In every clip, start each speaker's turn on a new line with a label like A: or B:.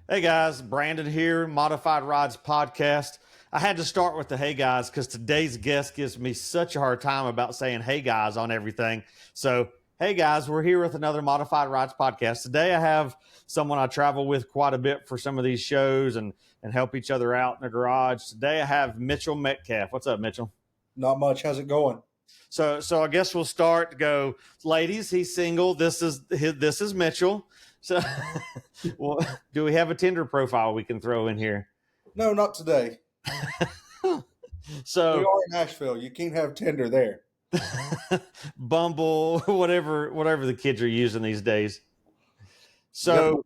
A: Hey guys, Brandon here, Modified Rides Podcast. I had to start with the hey guys because today's guest gives me such a hard time about saying hey guys on everything. So, hey guys, we're here with another Modified Rides Podcast. Today I have someone I travel with quite a bit for some of these shows and help each other out in the garage. Today I have Mitchell Metcalf. What's up, Mitchell?
B: Not much. How's it going?
A: So I guess we'll start to go, ladies, he's single. This is Mitchell. So, well, do we have a Tinder profile we can throw in here?
B: No, not today. We
A: So,
B: are in Nashville. You can't have Tinder there.
A: Bumble, whatever the kids are using these days. So,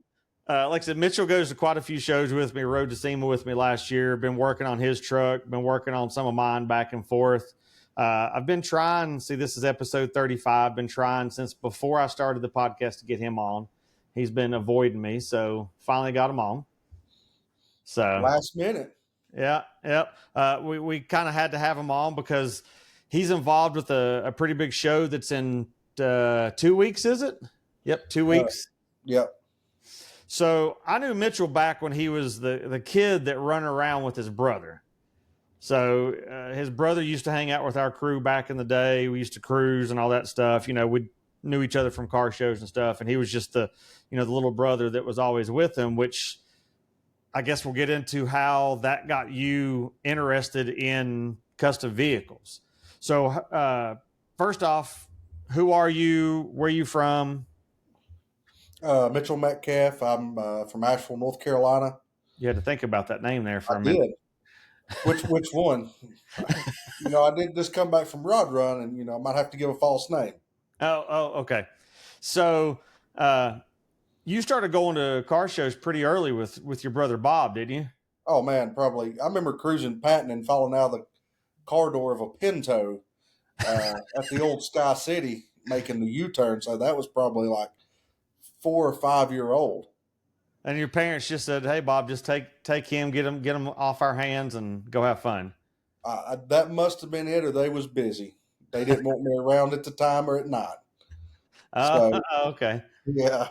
A: like I said, Mitchell goes to quite a few shows with me. Rode to SEMA with me last year. Been working on his truck. Been working on some of mine back and forth. I've been trying. See, this is episode 35. Been trying since before I started the podcast to get him on. He's been avoiding me, so finally got him on. So
B: Last minute.
A: yeah, yep. We kind of had to have him on because he's involved with a pretty big show that's in 2 weeks. Is it? Yep, 2 weeks.
B: Yep.
A: So I knew Mitchell back when he was the kid that run around with his brother. So his brother used to hang out with our crew back in the day. We used to cruise and all that stuff. You know, we knew each other from car shows and stuff. And he was just the little brother that was always with him, which I guess we'll get into how that got you interested in custom vehicles. So first off, who are you? Where are you from?
B: Mitchell Metcalf. I'm from Asheville, North Carolina.
A: You had to think about that name there for
B: I
A: a minute.
B: did. Which one? I did just come back from Rod Run, and I might have to give a false name.
A: Oh, okay. So you started going to car shows pretty early with your brother Bob, didn't you?
B: Oh man, probably. I remember cruising Patton and falling out of the car door of a Pinto at the old Sky City, making the U-turn. So that was probably like 4 or 5 year old.
A: And your parents just said, "Hey, Bob, just take him, get him off our hands, and go have fun."
B: That must have been it, or they was busy. They didn't want me around at the time or at night. So
A: Okay.
B: yeah,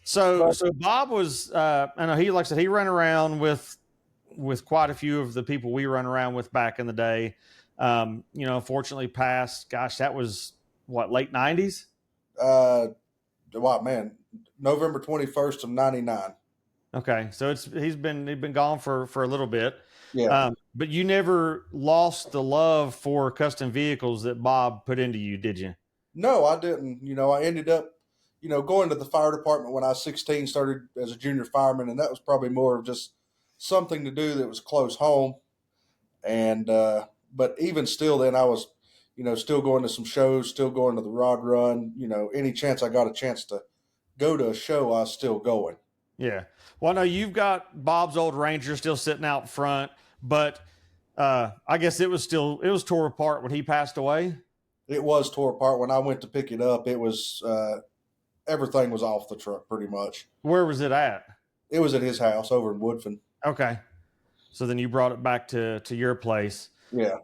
A: So
B: but
A: so Bob was, I know he, like I said, he ran around with quite a few of the people we run around with back in the day. Unfortunately passed. Gosh, that was what, late '90s.
B: wow, man, November 21st of '99.
A: Okay, so he's been gone for a little bit.
B: Yeah,
A: But you never lost the love for custom vehicles that Bob put into you, did you?
B: no, I didn't. I ended up, going to the fire department when I was 16. Started as a junior fireman, and that was probably more of just something to do that was close home. And but even still, then I was, still going to some shows, still going to the Rod Run. Any chance I got a chance to go to a show, I was still going.
A: Yeah. Well, no, you've got Bob's old Ranger still sitting out front, but I guess it was tore apart when he passed away.
B: It was tore apart when I went to pick it up. It was everything was off the truck pretty much.
A: Where was it at?
B: It was at his house over in Woodfin.
A: Okay. So then you brought it back to your place.
B: Yeah.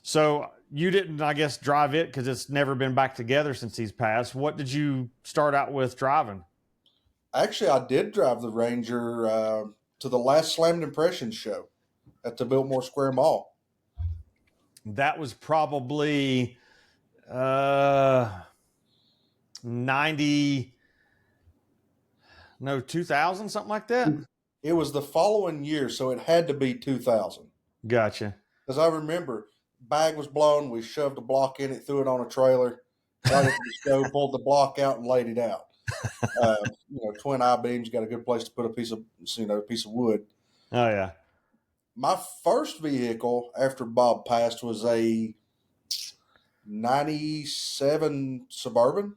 A: So you didn't, I guess, drive it because it's never been back together since he's passed. What did you start out with driving?
B: Actually, I did drive the Ranger to the last Slammed Impressions show at the Biltmore Square Mall.
A: That was probably 2000, something like that.
B: It was the following year, so it had to be 2000.
A: Gotcha.
B: Because I remember, bag was blown, we shoved a block in it, threw it on a trailer, got it to the show, pulled the block out, and laid it out. Twin I-beams, got a good place to put a piece of wood.
A: Oh yeah.
B: My first vehicle after Bob passed was a 97 Suburban.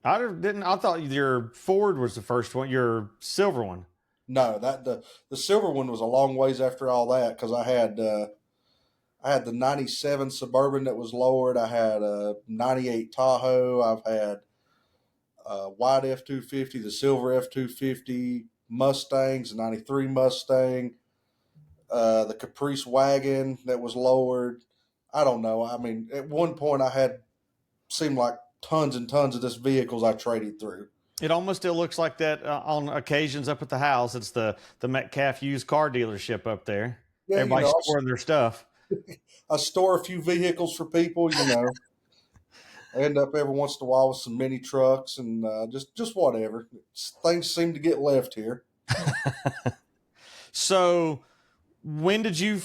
A: I thought your Ford was the first one, your silver one.
B: No, the silver one was a long ways after all that, because I had the 97 Suburban that was lowered. I had a 98 Tahoe. I've had white F-250, the silver F-250, Mustangs, the 93 Mustang, the Caprice wagon that was lowered. I don't know. I mean, at one point I had seemed like tons and tons of this vehicles I traded through.
A: It almost still looks like that on occasions up at the house. It's the Metcalf used car dealership up there.
B: Yeah, you
A: Everybody's
B: know,
A: storing their stuff.
B: I store a few vehicles for people. You know, I end up every once in a while with some mini trucks and just whatever. Things seem to get left here.
A: So when did you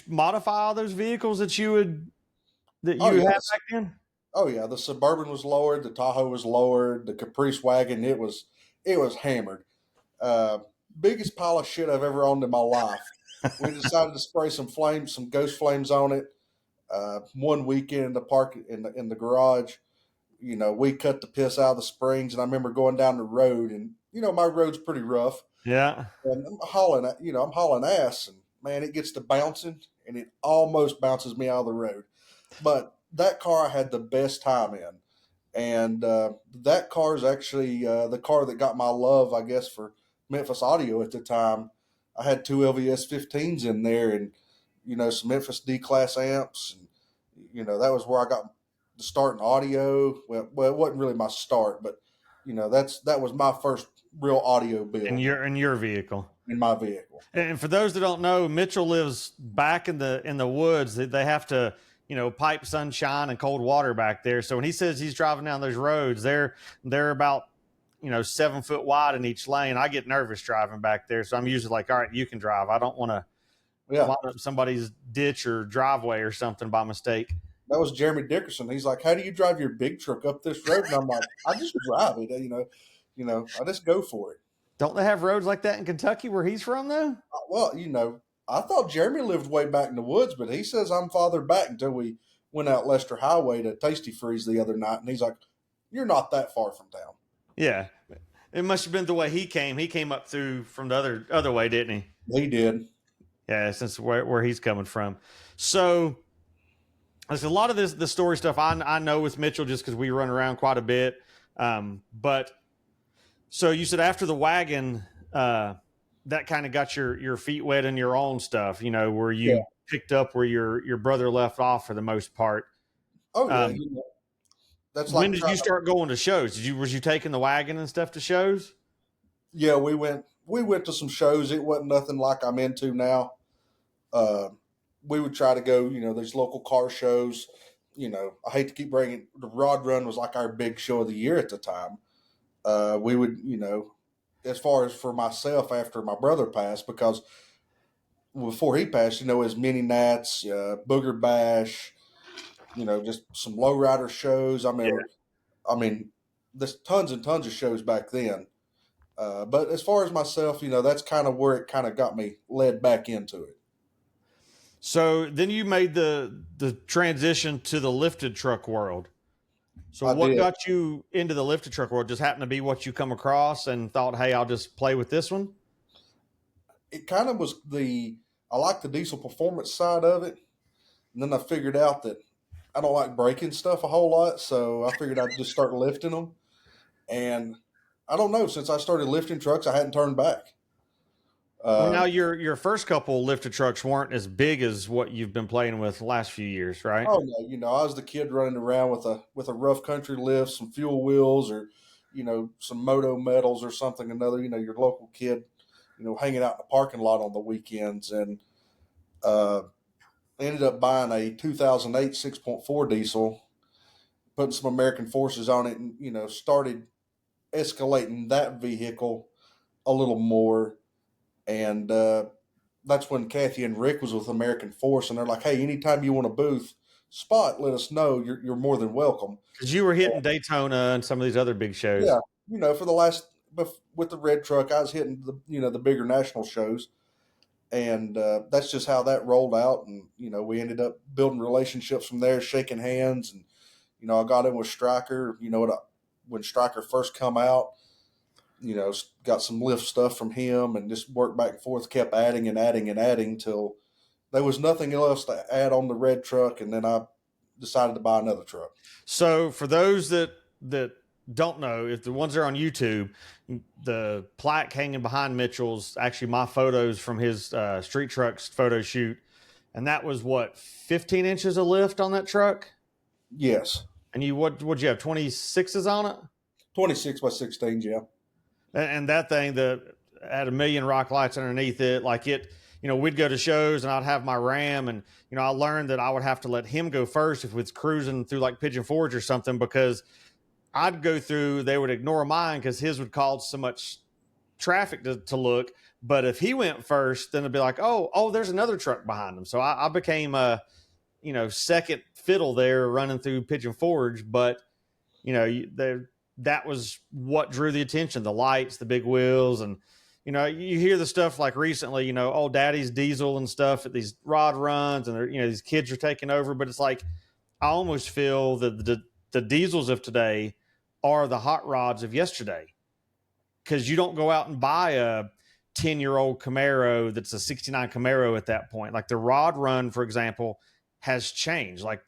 A: modify all those vehicles that
B: Oh
A: you
B: yeah,
A: had back then?
B: oh yeah. The Suburban was lowered. The Tahoe was lowered. The Caprice wagon it was hammered. Uh, Biggest pile of shit I've ever owned in my life. We decided to spray some flames, some ghost flames on it. One weekend in the park in the garage, you know, we cut the piss out of the springs, and I remember going down the road, and you know, my road's pretty rough,
A: Yeah.
B: and I'm hauling ass, and man, it gets to bouncing, and it almost bounces me out of the road. But that car I had the best time in, and that car is actually the car that got my love, I guess, for Memphis audio at the time. I had two LVS 15s in there, and you know, some Memphis D class amps, and you know, that was where I got the start in audio. Well, it wasn't really my start, but you know, that was my first real audio
A: In
B: build
A: your vehicle.
B: in my vehicle.
A: And for those that don't know, Mitchell lives back in the woods. They have to, pipe sunshine and cold water back there. So when he says he's driving down those roads, they're about 7 foot wide in each lane. I get nervous driving back there, so I'm usually like, all right, you can drive. I don't want to
B: Yeah,
A: wind up somebody's ditch or driveway or something by mistake.
B: that was Jeremy Dickerson. He's like, "How do you drive your big truck up this road?" And I'm like, "I just drive it. I just go for it."
A: Don't they have roads like that in Kentucky where he's from though?
B: Well, I thought Jeremy lived way back in the woods, but he says I'm farther back until we went out Lester Highway to Tasty Freeze the other night, and he's like, "You're not that far from town."
A: Yeah. It must have been the way he came. He came up through from the other way, didn't he?
B: He did.
A: Yeah, since where he's coming from. So there's a lot of the story stuff I know with Mitchell just because we run around quite a bit. But so you said after the wagon, that kind of got your feet wet in your own stuff, where you picked up where your brother left off for the most part.
B: Oh yeah, that's like
A: when did you start going to shows? Was you taking the wagon and stuff to shows?
B: Yeah, we went to some shows. It wasn't nothing like I'm into now. We would try to go, these local car shows. I hate to keep bringing the Rod Run was like our big show of the year at the time. We would, as far as for myself after my brother passed, because before he passed, his Mini Nats, Booger Bash, just some lowrider shows. I mean, there's tons and tons of shows back then. But as far as myself, that's kind of where it kind of got me led back into it.
A: So then you made the transition to the lifted truck world. So what got you into the lifted truck world? Just happened to be what you come across and thought, hey, I'll just play with this one?
B: It kind of was I like the diesel performance side of it. And then I figured out that I don't like breaking stuff a whole lot. So I figured I'd just start lifting them. And I don't know, since I started lifting trucks, I hadn't turned back.
A: Well, now your first couple lifted trucks weren't as big as what you've been playing with the last few years, right?
B: Oh no, I was the kid running around with a rough country lift, some fuel wheels, or some moto metals or something another. Your local kid, hanging out in the parking lot on the weekends, and ended up buying a 2008 6.4 diesel, putting some American Forces on it, and started escalating that vehicle a little more. And that's when Kathy and Rick was with American Force, and they're like, "Hey, anytime you want a booth spot, let us know. You're more than welcome."
A: Because you were hitting Daytona and some of these other big shows.
B: Yeah, for the last with the red truck, I was hitting the bigger national shows, and that's just how that rolled out. And we ended up building relationships from there, shaking hands, and I got in with Stryker. When Stryker first come out. Got some lift stuff from him and just worked back and forth, kept adding and adding and adding till there was nothing else to add on the red truck. And then I decided to buy another truck.
A: So for those that don't know, if the ones that are on YouTube, the plaque hanging behind Mitchell's actually my photos from his street trucks photo shoot. And that was what, 15 inches of lift on that truck?
B: Yes.
A: And what'd you have, 26s on it?
B: 26 by 16s, yeah.
A: And that thing that had a million rock lights underneath it, like it, we'd go to shows and I'd have my Ram, and I learned that I would have to let him go first if it's cruising through like Pigeon Forge or something, because I'd go through, they would ignore mine because his would cause so much traffic to look. But if he went first, then it'd be like, oh, there's another truck behind him. So I became a, second fiddle there running through Pigeon Forge. But, that was what drew the attention, the lights, the big wheels. And, you hear the stuff like recently, old daddy's diesel and stuff at these rod runs, and these kids are taking over. But it's like, I almost feel that the diesels of today are the hot rods of yesterday, because you don't go out and buy a 10-year-old Camaro that's a 69 Camaro at that point. Like the rod run, for example, has changed. Like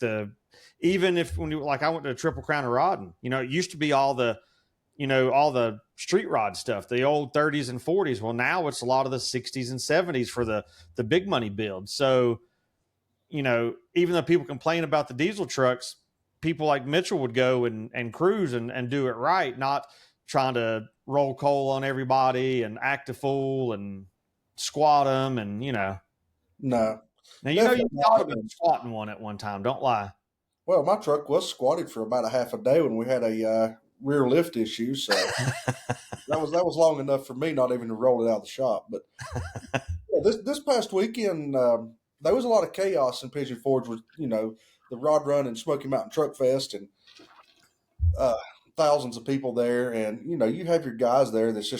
A: even if like I went to a Triple Crown of Rodding, it used to be all the street rod stuff, the old 30s and 40s. Well, now it's a lot of the 60s and 70s for the big money build. So, even though people complain about the diesel trucks, people like Mitchell would go and cruise and do it right, not trying to roll coal on everybody and act a fool and squat them. And,
B: No.
A: Now, you thought about squatting one at one time. Don't lie.
B: Well, my truck was squatted for about a half a day when we had a rear lift issue. So that was long enough for me not even to roll it out of the shop. But yeah, this past weekend, there was a lot of chaos in Pigeon Forge with, the Rod Run and Smoky Mountain Truck Fest, and thousands of people there. And, you have your guys there that's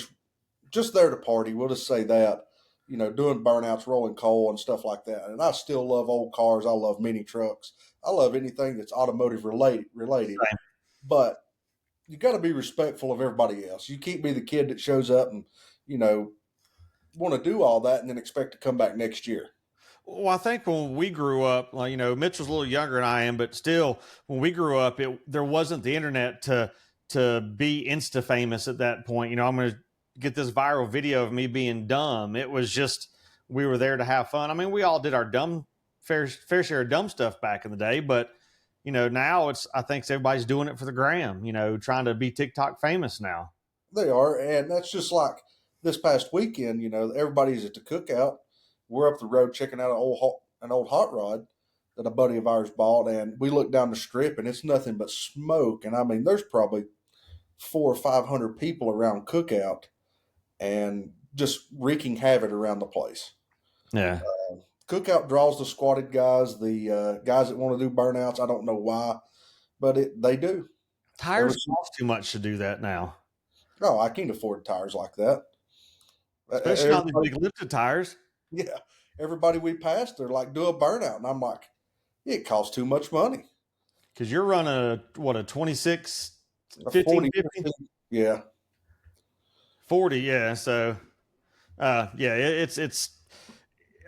B: just there to party. We'll just say that, doing burnouts, rolling coal and stuff like that. And I still love old cars. I love mini trucks. I love anything that's automotive related. Right. But you got to be respectful of everybody else. You can't be the kid that shows up and, want to do all that and then expect to come back next year.
A: Well, I think when we grew up, like, Mitchell's a little younger than I am, but still, when we grew up, there wasn't the internet to be Insta famous at that point. I'm going to get this viral video of me being dumb. It was just, we were there to have fun. I mean, we all did our fair share of dumb stuff back in the day, but now I think everybody's doing it for the gram, trying to be TikTok famous now.
B: They are. And that's just like this past weekend, everybody's at the cookout. We're up the road checking out an old hot rod that a buddy of ours bought, and we look down the strip and it's nothing but smoke. And I mean, there's probably 400 or 500 people around cookout and just wreaking havoc around the place.
A: Yeah.
B: Cookout draws the squatted guys, the guys that want to do burnouts. I don't know why, but they do.
A: Tires cost too much to do that now.
B: No, I can't afford tires like that.
A: Especially not the big lifted tires.
B: Yeah. Everybody we pass, they're like, do a burnout. And I'm like, it costs too much money.
A: Because you're running a 26,
B: a
A: 15,
B: 40,
A: 50?
B: Yeah.
A: 40, yeah. So, it's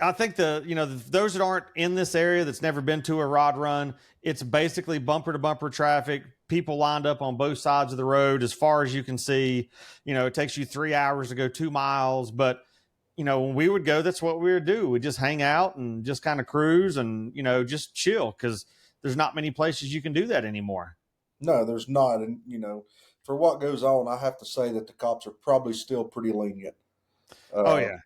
A: I think those that aren't in this area that's never been to a rod run, it's basically bumper to bumper traffic, people lined up on both sides of the road as far as you can see. It takes you 3 hours to go 2 miles, but when we would go, that's what we would do. We just hang out and just kind of cruise and, just chill, because there's not many places you can do that anymore.
B: No, there's not. And, for what goes on, I have to say that the cops are probably still pretty lenient.
A: Oh, yeah.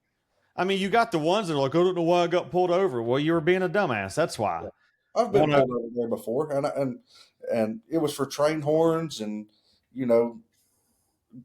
A: I mean, you got the ones that are like, I don't know why I got pulled over. Well, you were being a dumbass. That's why.
B: Yeah. I've been pulled over there before, and it was for train horns and,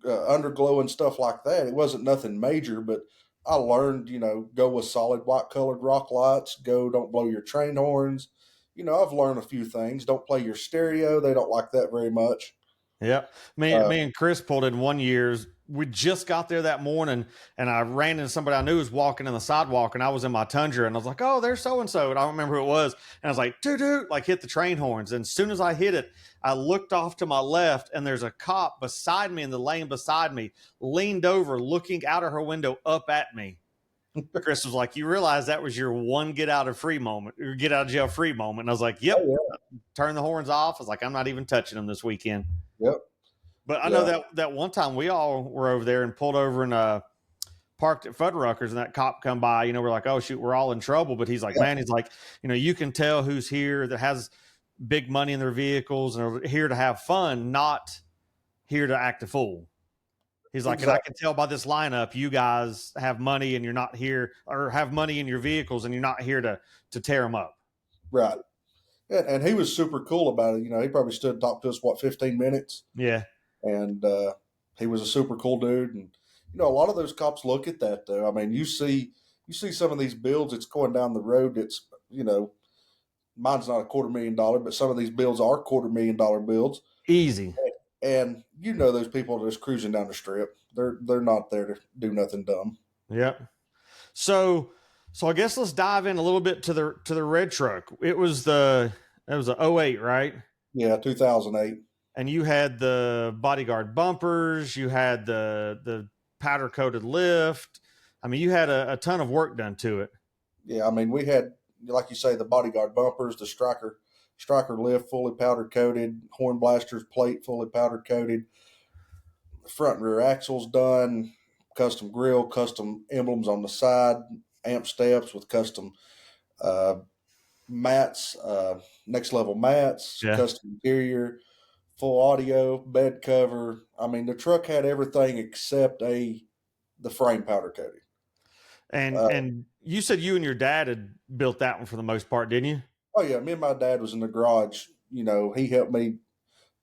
B: underglow and stuff like that. It wasn't nothing major, but I learned, go with solid white colored rock lights, don't blow your train horns. I've learned a few things. Don't play your stereo. They don't like that very much.
A: Yep. Me and Chris pulled in one year. We just got there that morning, and I ran into somebody I knew was walking in the sidewalk, and I was in my Tundra, and I was like, oh, there's so-and-so. And I don't remember who it was. And I was like, toot, like hit the train horns. And as soon as I hit it, I looked off to my left, and there's a cop beside me in the lane beside me, leaned over, looking out of her window up at me. Chris was like, you realize that was your one get out of jail free moment. And I was like, yep. Oh, yeah. Turn the horns off. I was like, I'm not even touching them this weekend.
B: Yep.
A: But I know that one time we all were over there and pulled over and parked at Fuddruckers, and that cop come by, we're like, oh shoot, we're all in trouble. But he's like, man, he's like, you can tell who's here that has big money in their vehicles and are here to have fun, not here to act a fool. He's like, and I
B: Exactly.
A: can tell by this lineup, you guys have money and you're not here, or have money in your vehicles and you're not here to tear them up.
B: Right. And he was super cool about it. He probably stood and talked to us, 15 minutes.
A: Yeah.
B: And he was a super cool dude. And, a lot of those cops look at that, though. I mean, you see some of these builds, it's going down the road. It's, mine's not $250,000, but some of these builds are $250,000 builds.
A: Easy.
B: And those people are just cruising down the strip. They're not there to do nothing dumb.
A: Yep. So I guess let's dive in a little bit to the red truck. It was a 08, right?
B: Yeah, 2008.
A: And you had the bodyguard bumpers, you had the powder coated lift. I mean, you had a ton of work done to it.
B: Yeah, I mean, we had, like you say, the bodyguard bumpers, the striker lift, fully powder coated, horn blasters plate, fully powder coated, front and rear axles done, custom grill, custom emblems on the side, amp steps with custom mats, next level mats,
A: Yeah.
B: custom interior, full audio, bed cover. I mean, the truck had everything except the frame powder coating.
A: And you said you and your dad had built that one for the most part, didn't you?
B: Oh yeah, me and my dad was in the garage. He helped me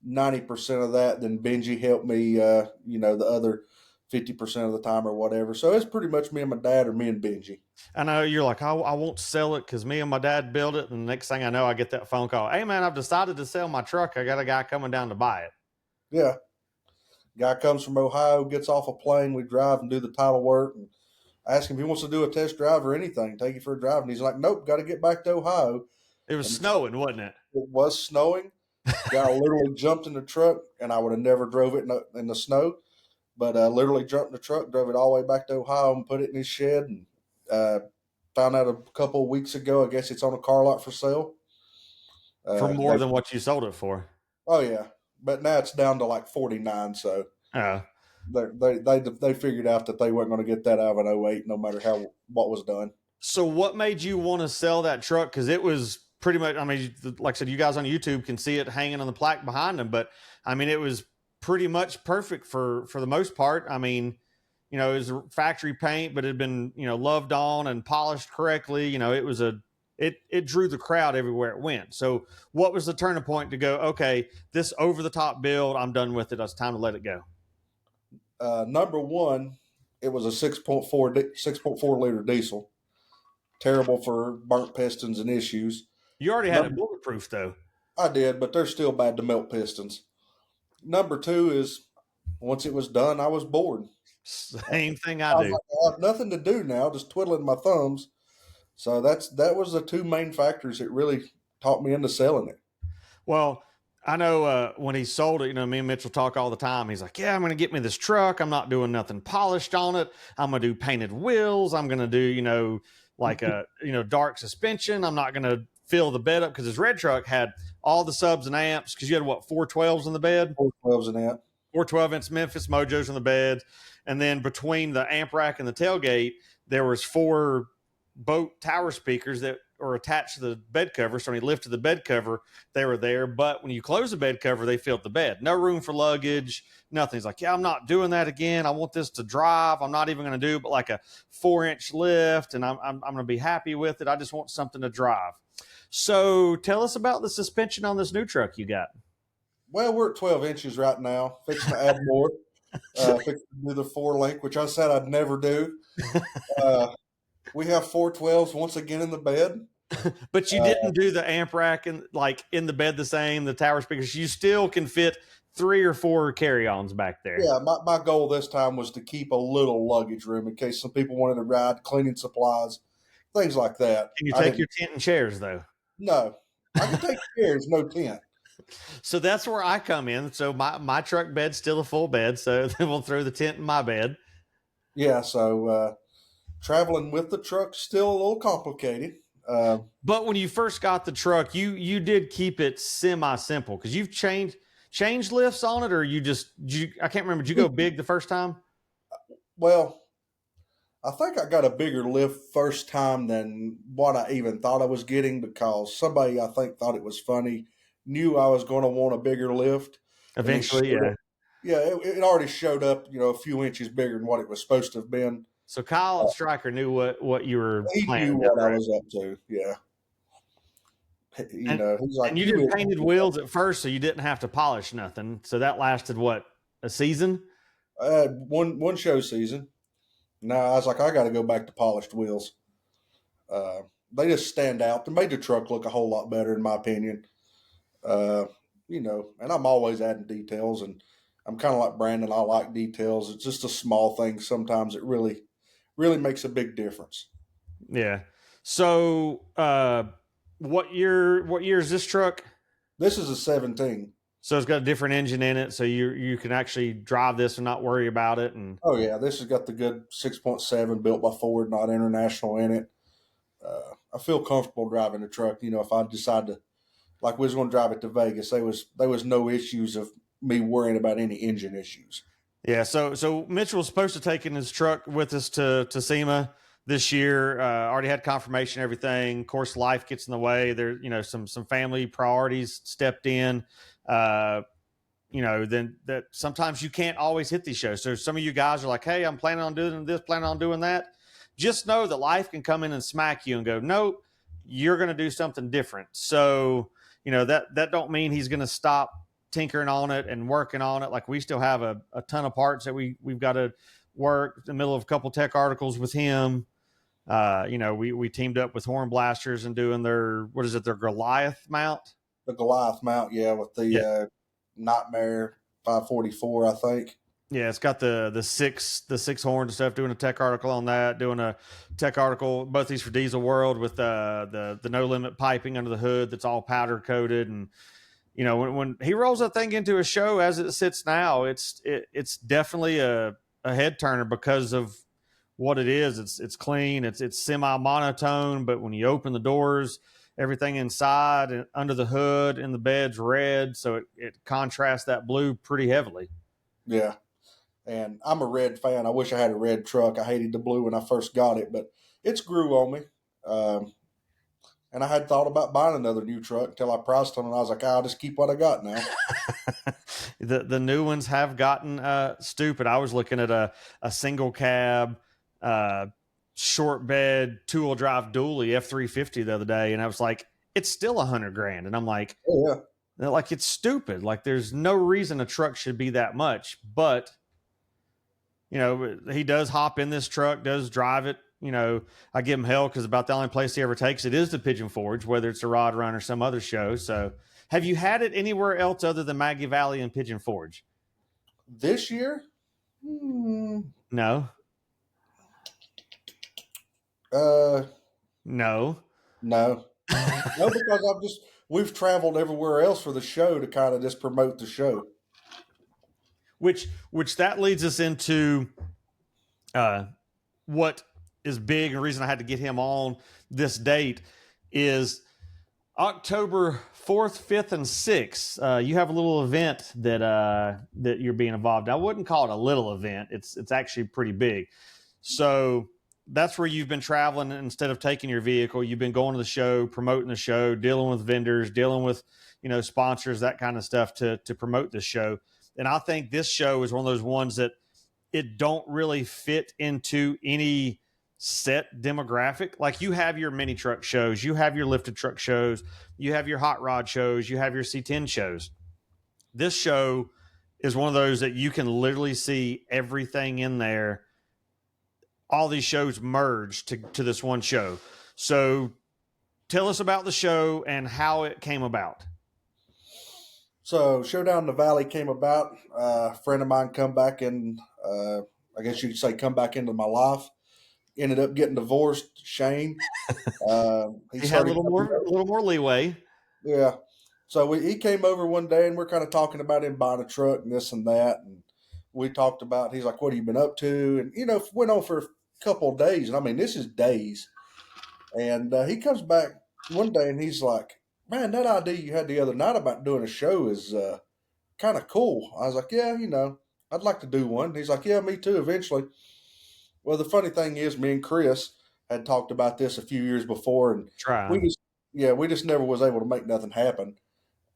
B: 90% of that. Then Benji helped me, the other 50% of the time or whatever. So it's pretty much me and my dad, or me and Benji.
A: I know you're like, I won't sell it because me and my dad built it. And the next thing I know, I get that phone call. Hey man, I've decided to sell my truck. I got a guy coming down to buy it.
B: Yeah. Guy comes from Ohio, gets off a plane. We drive and do the title work. And I ask him if he wants to do a test drive or anything, take you for a drive. And he's like, nope, got to get back to Ohio.
A: It was snowing, wasn't it?
B: It was snowing. Guy literally jumped in the truck, and I would have never drove it in the snow. But literally jumped in the truck, drove it all the way back to Ohio, and put it in his shed. And found out a couple of weeks ago, I guess it's on a car lot for sale.
A: For more than what you sold it for.
B: Oh yeah, but now it's down to like 49. So they figured out that they weren't going to get that out of an 08, no matter what was done.
A: So what made you want to sell that truck? Because it was pretty much, I mean, like I said, you guys on YouTube can see it hanging on the plaque behind them. But I mean, it was pretty much perfect for the most part. I mean, it was factory paint, but it had been, loved on and polished correctly. It was it drew the crowd everywhere it went. So what was the turning point to go, okay, this over the top build, I'm done with it. It's time to let it go.
B: Number one, it was a 6.4 liter diesel. Terrible for burnt pistons and issues.
A: You already had it bulletproof though.
B: I did, but they're still bad to melt pistons. Number two is, once it was done, I was bored.
A: Same thing I do.
B: I have nothing to do now, just twiddling my thumbs. So that was the two main factors that really talked me into selling it.
A: Well, I know when he sold it, me and Mitchell talk all the time. He's like, yeah, I'm going to get me this truck. I'm not doing nothing polished on it. I'm going to do painted wheels. I'm going to do, like a, dark suspension. I'm not going to fill the bed up because his red truck had all the subs and amps because you had 412s in the bed?
B: 412s and amp.
A: 412-inch Memphis Mojos in the bed. And then between the amp rack and the tailgate, there was 4 boat tower speakers that are attached to the bed cover. So when he lifted the bed cover, they were there. But when you close the bed cover, they filled the bed. No room for luggage, nothing. He's like, yeah, I'm not doing that again. I want this to drive. I'm not even going to do but like a 4-inch lift, and I'm going to be happy with it. I just want something to drive. So tell us about the suspension on this new truck you got.
B: Well, we're at 12 inches right now. Fixing to add more. Fixing to do the 4-link, which I said I'd never do. We have 412s once again in the bed.
A: But you didn't do the amp rack in the bed the same, the tower speakers. You still can fit 3 or 4 carry-ons back there.
B: Yeah, my goal this time was to keep a little luggage room in case some people wanted to ride, cleaning supplies, things like that.
A: Can you take your tent and chairs, though?
B: No. I can take chairs, no tent.
A: So that's where I come in. So my truck bed's still a full bed, so then we'll throw the tent in my bed.
B: Yeah, so traveling with the truck's still a little complicated.
A: But when you first got the truck, you did keep it semi-simple because you've changed lifts on it, or I can't remember. Did you go big the first time?
B: Well, I think I got a bigger lift first time than what I even thought I was getting, because somebody I think thought it was funny, knew I was going to want a bigger lift.
A: Eventually, yeah.
B: Yeah, it already showed up, a few inches bigger than what it was supposed to have been.
A: So Kyle and Stryker knew what you were
B: He knew
A: planning down
B: what
A: the
B: I
A: road.
B: was up to. Yeah,
A: And
B: he's
A: and
B: like,
A: you
B: you
A: did
B: went.
A: painted wheels at first, so you didn't have to polish nothing. So that lasted what, a season?
B: I had one show season. Now I was like, I got to go back to polished wheels. Uh, they just stand out. They made the truck look a whole lot better, in my opinion. Uh, and I'm always adding details, and I'm kind of like Brandon. I like details. It's just a small thing. Sometimes it really, really makes a big difference.
A: Yeah. So what year is this truck?
B: This is a 17.
A: So it's got a different engine in it, so you can actually drive this and not worry about it. And
B: Oh yeah, this has got the good 6.7 built by Ford, not International in it. I feel comfortable driving the truck. If I decide to, like, we was going to drive it to Vegas, there was no issues of me worrying about any engine issues.
A: yeah, so Mitchell was supposed to take in his truck with us to SEMA this year. Already had confirmation, everything. Of course, life gets in the way. There, some family priorities stepped in. Uh, then that sometimes you can't always hit these shows. So some of you guys are like, hey, I'm planning on doing this, planning on doing that. Just know that life can come in and smack you and go, nope, you're going to do something different. So, that don't mean he's going to stop tinkering on it and working on it. Like, we still have a ton of parts that we've got to work in the middle of a couple tech articles with him. We teamed up with Horn Blasters and doing their Goliath mount.
B: The Goliath mount, yeah, with
A: Yeah.
B: the Nightmare 544, I think.
A: Yeah, it's got the six horns and stuff. Doing a tech article on that. Doing a tech article, both these for Diesel World, with the no limit piping under the hood that's all powder coated. And when he rolls that thing into a show as it sits now, it's definitely a head turner because of what it is. It's clean. It's semi monotone, but when you open the doors, everything inside and under the hood and the bed's red, so it contrasts that blue pretty heavily.
B: Yeah. And I'm a red fan. I wish I had a red truck. I hated the blue when I first got it, but it's grew on me. Um, and I had thought about buying another new truck until I priced them, and I was like, I'll just keep what I got now.
A: The new ones have gotten stupid. I was looking at a single cab, short bed, 2-wheel drive dually F350 the other day, and I was like, it's still $100,000, and I'm like,
B: Oh, yeah.
A: like, it's stupid. Like, there's no reason a truck should be that much, but he does hop in this truck, does drive it. I give him hell because about the only place he ever takes it is the Pigeon Forge, whether it's a Rod Run or some other show. So, have you had it anywhere else other than Maggie Valley and Pigeon Forge?
B: This year? Hmm.
A: No.
B: Uh,
A: No.
B: no. No, because we've traveled everywhere else for the show to kind of just promote the show.
A: Which that leads us into what is big, and the reason I had to get him on this date is October 4th, 5th, and 6th. You have a little event that you're being involved in. I wouldn't call it a little event. It's actually pretty big. So that's where you've been traveling. Instead of taking your vehicle, you've been going to the show, promoting the show, dealing with vendors, dealing with sponsors, that kind of stuff to promote this show. And I think this show is one of those ones that it don't really fit into any set demographic. Like, you have your mini truck shows, you have your lifted truck shows, you have your hot rod shows, you have your C10 shows. This show is one of those that you can literally see everything in there. All these shows merge to this one show. So tell us about the show and how it came about.
B: So Showdown in the Valley came about. A friend of mine come back in, I guess you could say, come back into my life. Ended up getting divorced. Shane.
A: He had a little more leeway.
B: Yeah. So he came over one day, and we're kind of talking about him buying a truck and this and that. And we talked about, he's like, what have you been up to? And, went on for a couple of days. And I mean, this is days. And he comes back one day, and he's like, man, that idea you had the other night about doing a show is kind of cool. I was like, yeah, I'd like to do one. He's like, yeah, me too, eventually. Well, the funny thing is, me and Chris had talked about this a few years before, and we just never was able to make nothing happen.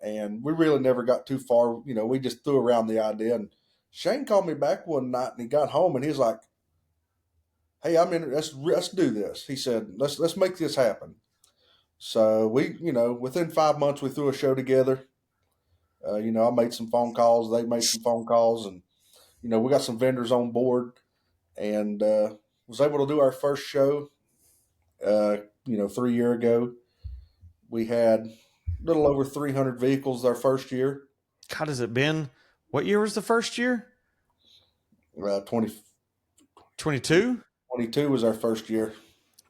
B: And we really never got too far. We just threw around the idea, and Shane called me back one night and he got home and he's like, "Hey, I'm in. Let's do this." He said, "Let's make this happen." So we, within 5 months, we threw a show together. I made some phone calls. They made some phone calls, and we got some vendors on board, and was able to do our first show. 3 year ago, we had a little over 300 vehicles our first year.
A: God, has it been? What year was the first year?
B: 2022
A: 22?
B: was our first year.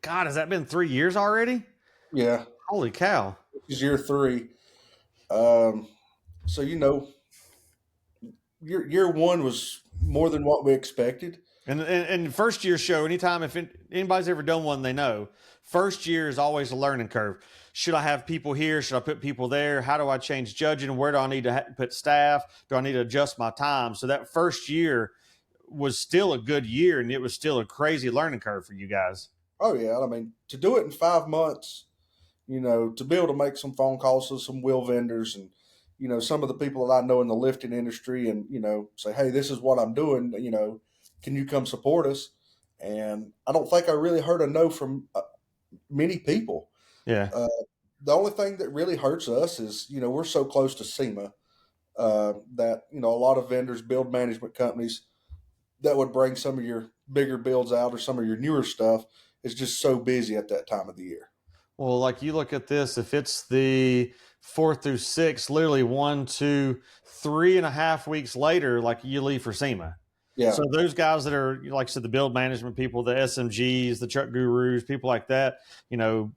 A: God, has that been 3 years already?
B: Yeah,
A: Holy cow.
B: this is year three. Um, so year one was more than what we expected.
A: And first year show, anytime if anybody's ever done one, they know first year is always a learning curve. Should I have people here? Should I put people there? How do I change judging? Where do I need to put staff? Do I need to adjust my time? So that first year was still a good year, and it was still a crazy learning curve for you guys.
B: Oh yeah, I mean to do it in 5 months, to be able to make some phone calls to some wheel vendors and some of the people that I know in the lifting industry, and say, hey, this is what I'm doing. Can you come support us? And I don't think I really heard a no from many people.
A: Yeah.
B: The only thing that really hurts us is we're so close to SEMA that a lot of vendors, build management companies that would bring some of your bigger builds out or some of your newer stuff is just so busy at that time of the year.
A: Well, like you look at this, if it's the 4th through 6th, literally 1, 2, 3.5 weeks later, like you leave for SEMA.
B: Yeah.
A: So those guys that are, like I said, the build management people, the SMGs, the truck gurus, people like that,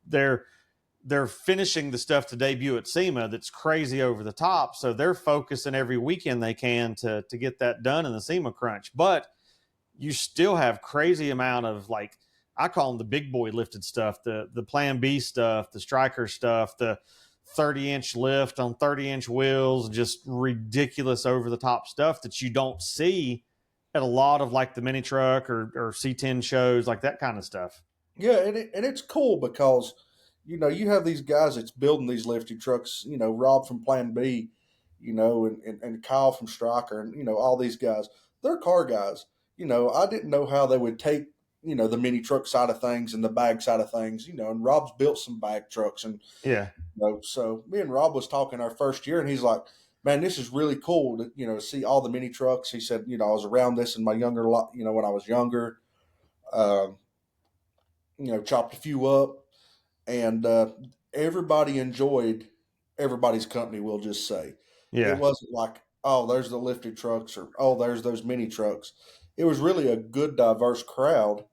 A: they're finishing the stuff to debut at SEMA that's crazy over the top. So they're focusing every weekend they can to get that done in the SEMA crunch. But you still have crazy amount of, like, I call them the big boy lifted stuff, the Plan B stuff, the striker stuff, the 30-inch lift on 30-inch wheels, just ridiculous over the top stuff that you don't see at a lot of like the mini truck or C10 shows, like that kind of stuff.
B: Yeah, and it's cool because you have these guys that's building these lifting trucks. Rob from Plan B, and Kyle from Striker, and all these guys. They're car guys. I didn't know how they would take the mini truck side of things and the bag side of things. And Rob's built some bag trucks, and
A: Yeah.
B: so me and Rob was talking our first year, and he's like, "Man, this is really cool to see all the mini trucks." He said, "I was around this in my younger, when I was younger." Um, chopped a few up, and everybody enjoyed everybody's company. We'll just say it
A: Yeah.
B: wasn't like, oh, there's the lifted trucks, or oh, there's those mini trucks. It was really a good, diverse crowd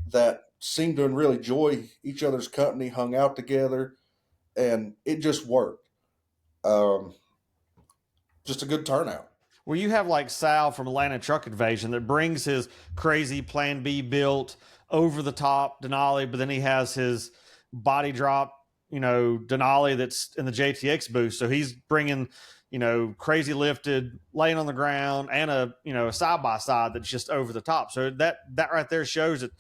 B: that seemed to really enjoy each other's company, hung out together, and it just worked. Um, just a good turnout.
A: Well, you have like Sal from Atlanta Truck Invasion that brings his crazy Plan B built over the top Denali, but then he has his body drop, Denali that's in the JTX booth. So he's bringing, crazy lifted, laying on the ground, and a side by side that's just over the top. So that right there shows that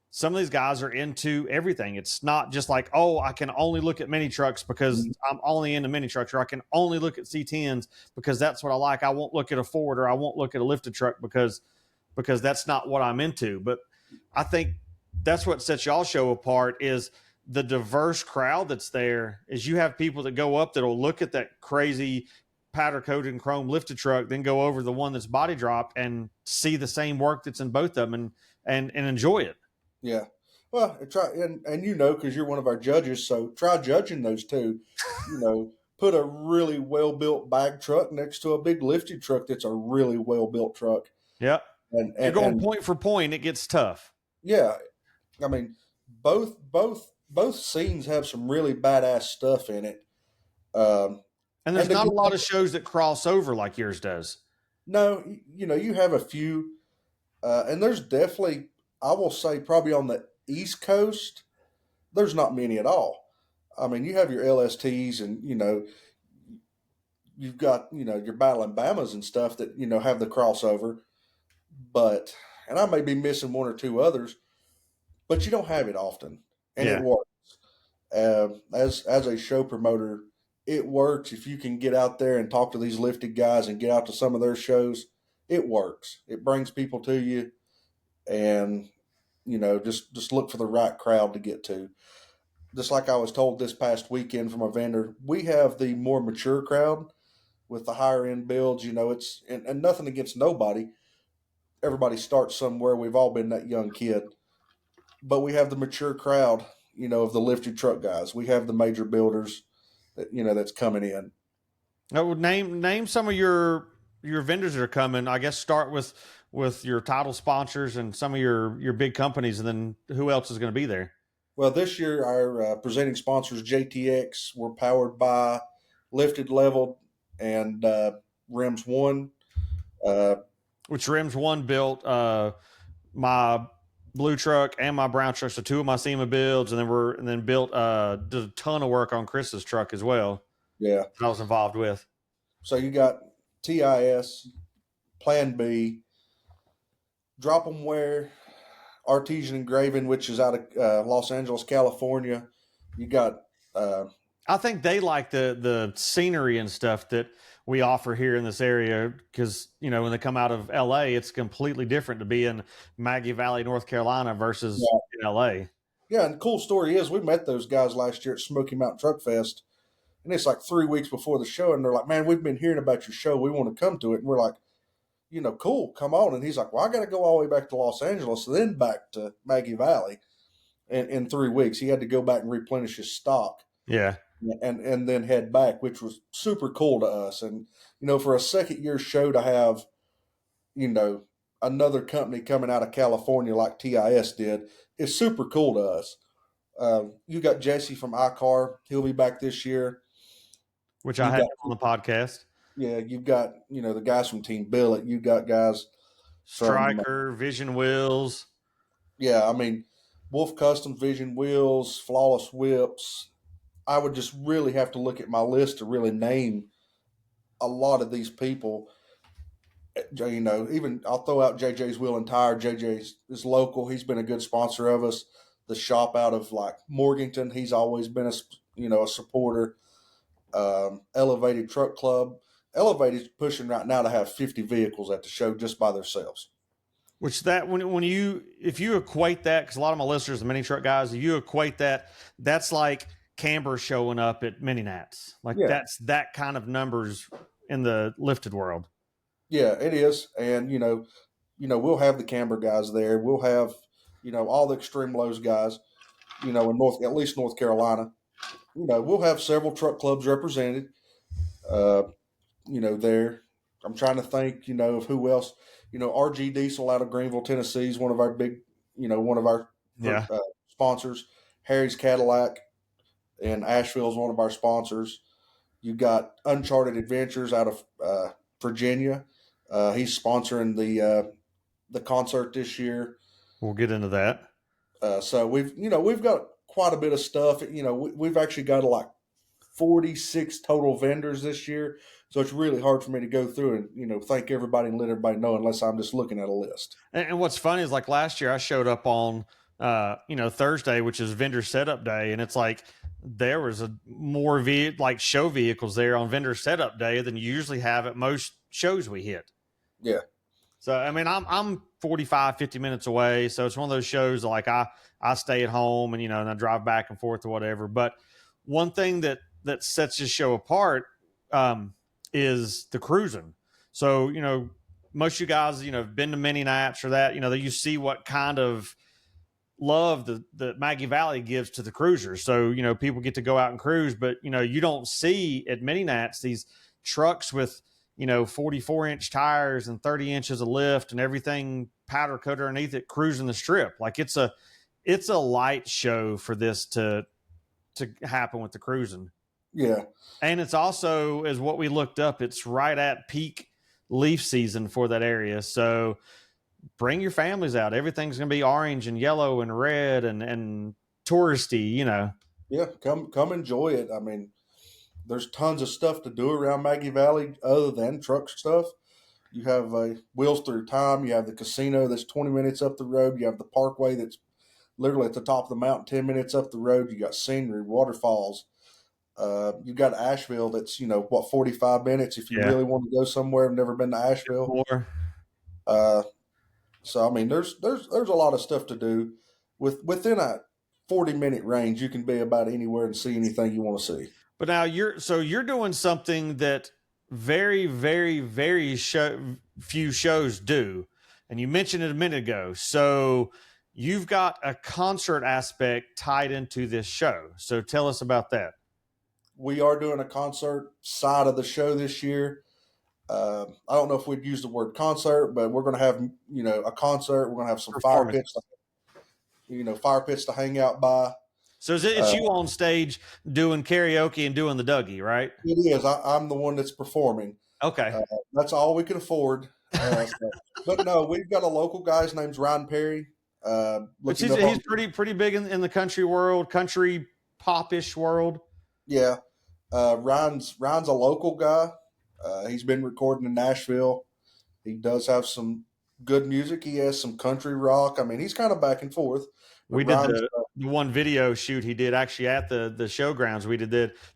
A: some of these guys are into everything. It's not just like, oh, I can only look at mini trucks because I'm only into mini trucks, or I can only look at C10s because that's what I like. I won't look at a Ford, or I won't look at a lifted truck because that's not what I'm into. But I think that's what sets y'all show apart is the diverse crowd that's there. Is you have people that go up that'll look at that crazy powder coated and chrome lifted truck, then go over the one that's body dropped and see the same work that's in both of them and enjoy it.
B: Yeah. Well, try and because you're one of our judges, so try judging those two. Put a really well built bag truck next to a big lifted truck that's a really well built truck.
A: Yep.
B: And
A: You're going point for point, it gets tough.
B: Yeah, I mean, both scenes have some really badass stuff in it.
A: And there's not a lot of shows that cross over like yours does.
B: No, you have a few, and there's definitely, I will say, probably on the East Coast, there's not many at all. I mean, you have your LSTs, and you've got your Battle Alabama's and stuff that have the crossover, and I may be missing one or two others, but you don't have it often, and
A: Yeah.
B: it works. As a show promoter, it works if you can get out there and talk to these lifted guys and get out to some of their shows. it works. It brings people to you, and just look for the right crowd to get to. Just like I was told this past weekend from a vendor, we have the more mature crowd with the higher end builds. It's and nothing against nobody. Everybody starts somewhere. We've all been that young kid, but we have the mature crowd. Of the lifted truck guys. We have the major builders that's coming in.
A: I would name some of your vendors that are coming. I guess start with your title sponsors and some of your big companies, and then who else is going to be there?
B: Well, this year our presenting sponsors JTX were powered by Lifted Leveled and Rims One.
A: Which Rims One built my blue truck and my brown truck, so two of my SEMA builds, and then built did a ton of work on Chris's truck as well.
B: Yeah,
A: That I was involved with.
B: so you got TIS, Plan B, Drop 'em Where, Artesian Engraving, which is out of Los Angeles, California. You got
A: I think they like the scenery and stuff that we offer here in this area because when they come out of LA, it's completely different to be in Maggie Valley, North Carolina versus in LA.
B: Yeah, and the cool story is we met those guys last year at Smoky Mountain Truck Fest, and it's like 3 weeks before the show, and they're like, "Man, we've been hearing about your show. We want to come to it." And we're like, "Cool, come on." And he's like, "Well, I got to go all the way back to Los Angeles, then back to Maggie Valley." In 3 weeks, he had to go back and replenish his stock.
A: Yeah.
B: And then head back, which was super cool to us. And for a second year show to have another company coming out of California like TIS did is super cool to us. You got Jesse from iCar; he'll be back this year.
A: Which I had on the podcast.
B: Yeah, you've got the guys from Team Billet. You got guys
A: Striker, Vision Wheels.
B: Yeah, I mean, Wolf Custom, Vision Wheels, Flawless Whips. I would just really have to look at my list to really name a lot of these people. Even I'll throw out JJ's Wheel and Tire. JJ is local. He's been a good sponsor of us. The shop out of like Morganton, he's always been a supporter. Elevated Truck Club. Elevated's pushing right now to have 50 vehicles at the show just by themselves.
A: Which that if you equate that, because a lot of my listeners are mini truck guys, if you equate that's like Camber showing up at Mini Nats. That's that kind of numbers in the lifted world.
B: Yeah, it is. And, we'll have the Camber guys there. We'll have, all the extreme lows guys, in at least North Carolina. We'll have several truck clubs represented, there. I'm trying to think, of who else. RG Diesel out of Greenville, Tennessee is one of our big, one of our sponsors. Harry's Cadillac in Asheville is one of our sponsors. You got Uncharted Adventures out of Virginia. He's sponsoring the concert this year.
A: We'll get into that.
B: So we've got quite a bit of stuff. We've actually got like 46 total vendors this year. So it's really hard for me to go through and, thank everybody and let everybody know unless I'm just looking at a list.
A: And what's funny is like last year I showed up on, Thursday, which is vendor setup day. And it's like, there was more show vehicles there on vendor setup day than you usually have at most shows we hit.
B: Yeah.
A: So, I mean, I'm 45, 50 minutes away. So it's one of those shows like I stay at home and, and I drive back and forth or whatever. But one thing that sets this show apart, is the cruising. So, most of you guys, have been to mini nats or that, you see what kind of love the Maggie Valley gives to the cruisers. So, people get to go out and cruise, but, you don't see at mini nats these trucks with, 44-inch tires and 30 inches of lift and everything powder coated underneath it cruising the strip. Like it's a light show for this to happen with the cruising.
B: Yeah.
A: And it's also, as what we looked up, it's right at peak leaf season for that area. So bring your families out. Everything's going to be orange and yellow and red and touristy,
B: Yeah, come enjoy it. I mean, there's tons of stuff to do around Maggie Valley other than truck stuff. You have Wheels Through Time. You have the casino that's 20 minutes up the road. You have the parkway that's literally at the top of the mountain, 10 minutes up the road. You got scenery, waterfalls. You got Asheville that's 45 minutes if you really want to go somewhere. I've never been to Asheville. Uh, so I mean, there's a lot of stuff to do. Within a 40-minute range, you can be about anywhere and see anything you want to see.
A: But now you're doing something that very, very, very few shows do, and you mentioned it a minute ago. So you've got a concert aspect tied into this show. So tell us about that.
B: We are doing a concert side of the show this year. I don't know if we'd use the word concert, but we're going to have a concert. We're going to have some
A: Performance.
B: fire pits to hang out by.
A: So it's you on stage doing karaoke and doing the Dougie, right?
B: It is. I'm the one that's performing.
A: Okay.
B: That's all we can afford. But no, we've got a local guy. His name's Ryan Perry.
A: Which he's pretty big in the country world, country popish world.
B: Yeah. Ryan's a local guy. He's been recording in Nashville. He does have some good music. He has some country rock. I mean, he's kind of back and forth.
A: We did the one video shoot he did actually at the showgrounds. We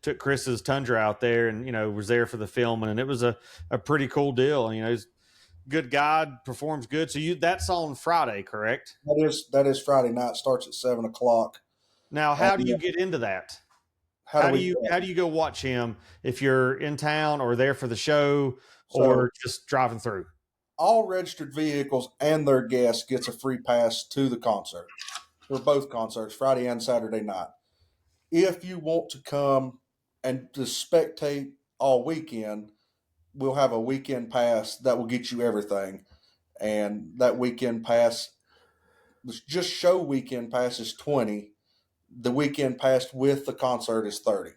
A: took Chris's Tundra out there and, was there for the filming, and it was a pretty cool deal. He's a good guy, performs good. So that's on Friday, correct?
B: That is Friday night. Starts at 7:00.
A: Now, how do you get into that? How do you go watch him if you're in town or there for the show or just driving through?
B: All registered vehicles and their guests gets a free pass to the concert. For both concerts, Friday and Saturday night. If you want to come and to spectate all weekend, we'll have a weekend pass that will get you everything. And that weekend pass, just show weekend pass is $20. The weekend pass with the concert is $30.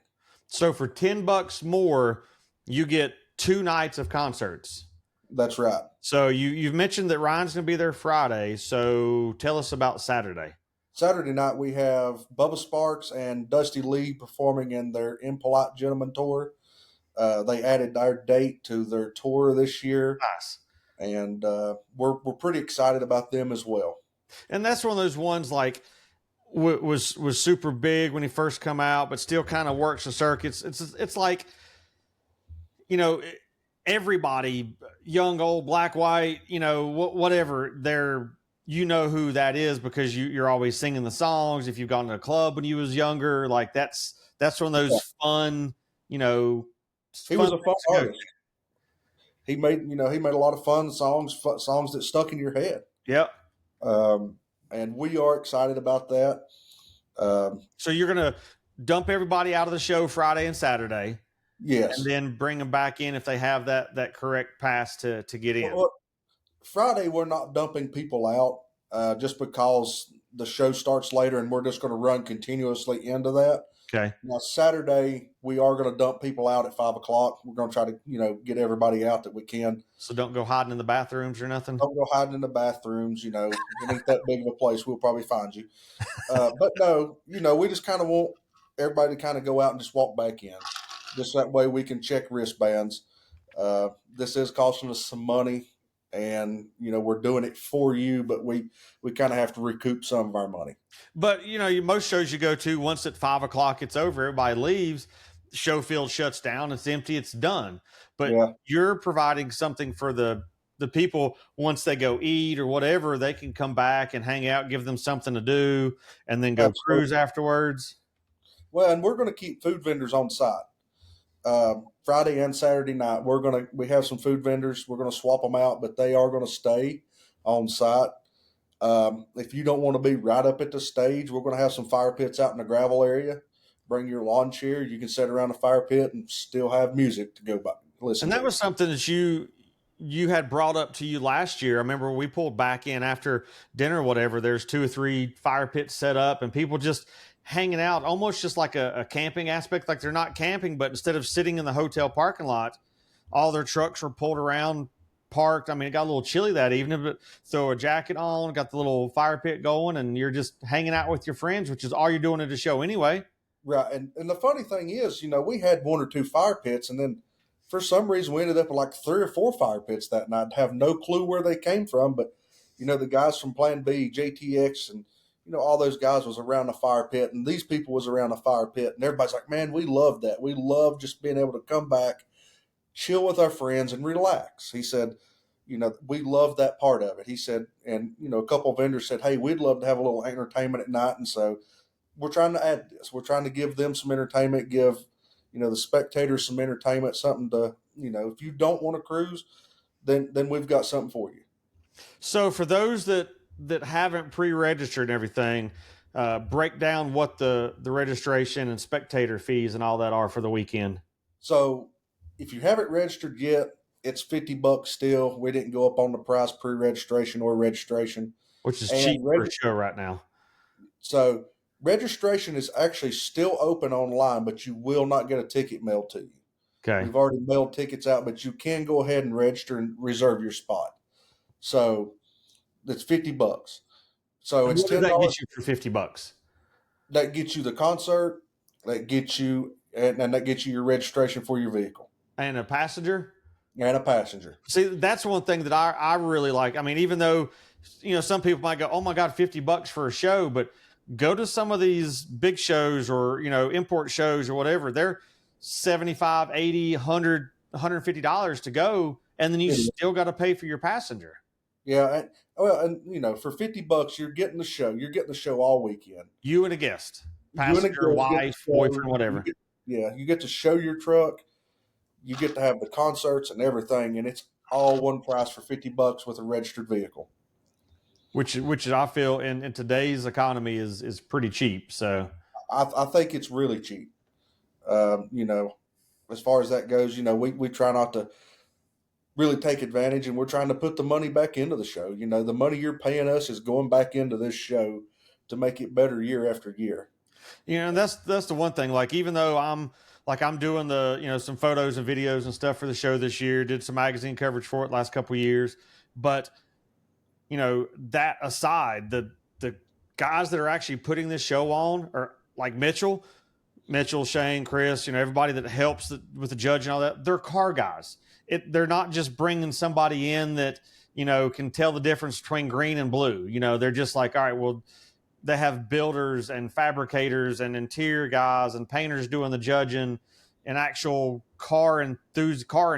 A: So for $10 more, you get 2 nights of concerts.
B: That's right.
A: So you've mentioned that Ryan's going to be there Friday. So tell us about Saturday.
B: Saturday night, we have Bubba Sparks and Dusty Lee performing in their Impolite Gentleman tour. They added our date to their tour this year.
A: Nice.
B: And we're pretty excited about them as well.
A: And that's one of those ones like was super big when he first come out, but still kind of works the circuits. It's like, everybody, young, old, black, white, whatever, they're, who that is because you're always singing the songs. If you've gone to a club when you was younger, like that's one of those fun,
B: he was a fun artist. He made a lot of fun songs that stuck in your head.
A: Yep.
B: And we are excited about that.
A: So you're going to dump everybody out of the show Friday and Saturday.
B: Yes.
A: And then bring them back in if they have that correct pass to get in.
B: Well, Friday, we're not dumping people out just because the show starts later and we're just going to run continuously into that.
A: Okay.
B: Now, Saturday, we are going to dump people out at 5:00. We're going to try to, get everybody out that we can.
A: So don't go hiding in the bathrooms or nothing?
B: Don't go hiding in the bathrooms. It ain't that big of a place. We'll probably find you. But no, we just kind of want everybody to kind of go out and just walk back in. Just that way we can check wristbands. This is costing us some money. And, we're doing it for you, but we kind of have to recoup some of our money.
A: But, most shows you go to, once at 5:00 it's over, everybody leaves, the show field shuts down, it's empty, it's done. But You're providing something for the people once they go eat or whatever, they can come back and hang out, give them something to do, and then go cruise afterwards.
B: Well, and we're going to keep food vendors on site. Friday and Saturday night, we have some food vendors. We're going to swap them out, but they are going to stay on site. If you don't want to be right up at the stage, we're going to have some fire pits out in the gravel area. Bring your lawn chair. You can sit around a fire pit and still have music to go by. Listen.
A: And that was something that you had brought up to you last year. I remember we pulled back in after dinner or whatever. There's 2 or 3 fire pits set up and people just hanging out, almost just like a camping aspect, like they're not camping, but instead of sitting in the hotel parking lot, all their trucks were pulled around, parked. I mean, it got a little chilly that evening, but throw a jacket on, got the little fire pit going, and you're just hanging out with your friends, which is all you're doing at a show anyway.
B: Right. And the funny thing is, we had 1 or 2 fire pits, and then for some reason we ended up with like 3 or 4 fire pits that night. Have no clue where they came from, but the guys from Plan B, JTX, and all those guys was around the fire pit, and these people was around the fire pit, and everybody's like, man, we love that. We love just being able to come back, chill with our friends, and relax. He said, we love that part of it. He said, and a couple of vendors said, hey, we'd love to have a little entertainment at night, and so we're trying to add this. We're trying to give them some entertainment, give the spectators some entertainment, something to if you don't want to cruise, then we've got something for you.
A: So for those that haven't pre-registered and everything, break down what the registration and spectator fees and all that are for the weekend.
B: So if you haven't registered yet, it's $50 still. We didn't go up on the price pre-registration or registration,
A: which is cheap for a show right now.
B: So registration is actually still open online, but you will not get a ticket mailed to you.
A: Okay.
B: We've already mailed tickets out, but you can go ahead and register and reserve your spot. So that's $50. So
A: and
B: it's
A: what does
B: $10.
A: That gets you for $50.
B: That gets you the concert. That gets you, and that gets you your registration for your vehicle
A: and a passenger.
B: And a passenger.
A: See, that's one thing that I really like. I mean, even though some people might go, "Oh my God, $50 for a show," but go to some of these big shows or import shows or whatever. They're $75, $80, $100, $150 to go, and then you still got to pay for your passenger.
B: Yeah, and for $50, you're getting the show. You're getting the show all weekend.
A: You and a guest, passenger, wife, boyfriend, whatever.
B: You get to show your truck. You get to have the concerts and everything, and it's all one price for $50 with a registered vehicle.
A: Which I feel in today's economy is pretty cheap. So
B: I think it's really cheap. As far as that goes, we try not to really take advantage, and we're trying to put the money back into the show. The money you're paying us is going back into this show to make it better year after year.
A: That's the one thing. Like, even though I'm doing the, some photos and videos and stuff for the show this year, did some magazine coverage for it last couple of years. But, that aside, the guys that are actually putting this show on are like Mitchell, Shane, Chris, everybody that helps with the judge and all that. They're car guys. They're not just bringing somebody in that, can tell the difference between green and blue. They're just like, all right, well, they have builders and fabricators and interior guys and painters doing the judging, and actual car and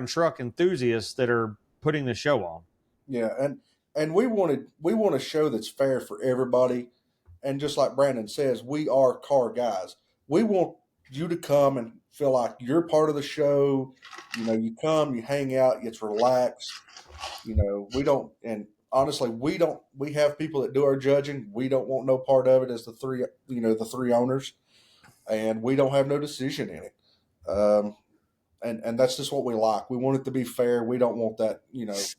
A: truck enthusiasts that are putting the show on.
B: Yeah, and we want a show that's fair for everybody. And just like Brandon says, we are car guys. We want you to come and feel like you're part of the show. You come, you hang out, it's relaxed. We don't, and honestly, we have people that do our judging. We don't want no part of it as the three owners, and we don't have no decision in it. And that's just what we like. We want it to be fair. We don't want that,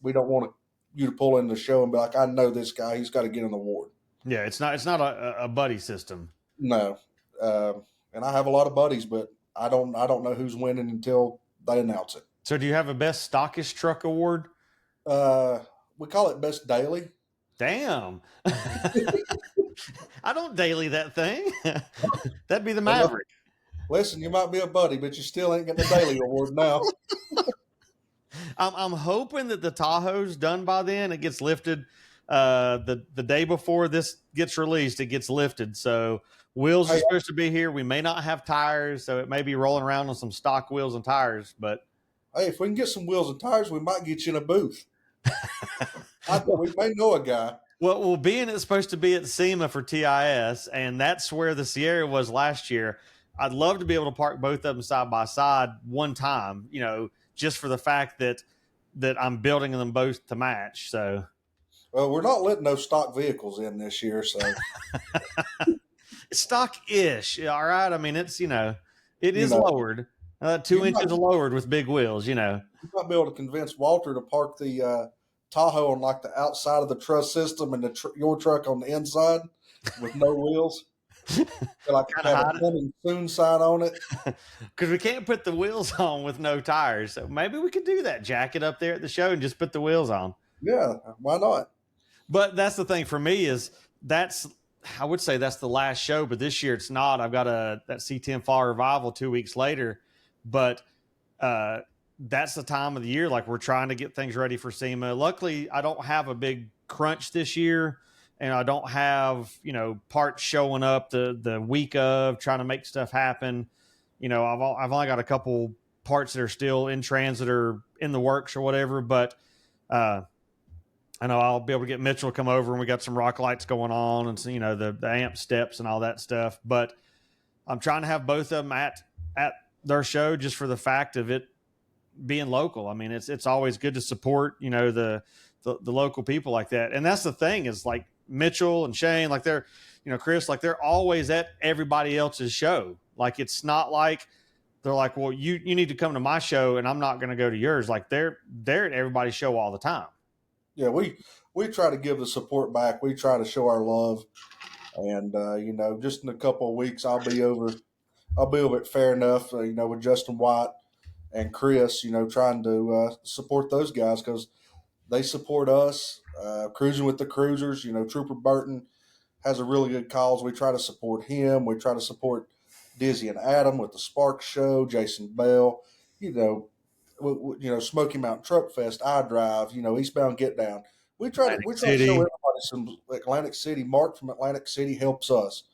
B: we don't want you to pull in the show and be like, I know this guy, he's got to get an award.
A: Yeah. It's not a buddy system.
B: No. And I have a lot of buddies, but I don't know who's winning until they announce it.
A: So do you have a best stockish truck award?
B: We call it best daily.
A: Damn. I don't daily that thing. That'd be the Maverick.
B: Listen, you might be a buddy, but you still ain't getting the daily award now.
A: I'm hoping that the Tahoe's done by then. It gets lifted the day before this gets released. It gets lifted. So wheels are supposed to be here. We may not have tires, so it may be rolling around on some stock wheels and tires. But
B: hey, if we can get some wheels and tires, we might get you in a booth. We may know a guy.
A: Well, being it's supposed to be at SEMA for TIS, and that's where the Sierra was last year, I'd love to be able to park both of them side by side one time, just for the fact that I'm building them both to match. So,
B: well, we're not letting no stock vehicles in this year, so
A: stock-ish. All right. I mean, it's it is lowered, 2 inches lowered with big wheels. You might
B: be able to convince Walter to park the Tahoe on like the outside of the truss system and your truck on the inside with no wheels. Like have a coming soon sign on it.
A: Because we can't put the wheels on with no tires. So maybe we could do that. Jack it up there at the show and just put the wheels on.
B: Yeah, why not?
A: But that's the thing for me is I would say that's the last show, but this year it's not. I've got that C10 Fall Revival 2 weeks later. But that's the time of the year. Like, we're trying to get things ready for SEMA. Luckily, I don't have a big crunch this year, and I don't have, parts showing up the week of trying to make stuff happen. I've only got a couple parts that are still in transit or in the works or whatever, but I know I'll be able to get Mitchell to come over, and we got some rock lights going on, and so, the amp steps and all that stuff. But I'm trying to have both of them at their show, just for the fact of it being local. I mean, it's always good to support the local people like that. And that's the thing, is like Mitchell and Shane, like they're Chris, like they're always at everybody else's show. Like it's not like they're like, well, you need to come to my show and I'm not going to go to yours. Like they're at everybody's show all the time.
B: Yeah, we try to give the support back. We try to show our love, and just in a couple of weeks, I'll be over at Fair Enough, with Justin White and Chris, trying to support those guys because they support us. Cruising with the Cruisers, Trooper Burton has a really good cause. We try to support him. We try to support Dizzy and Adam with the Sparks Show, Jason Bell, Smoky Mountain Truck Fest, iDrive, Eastbound Get Down. We try to show everybody some Atlantic City. Mark from Atlantic City helps us.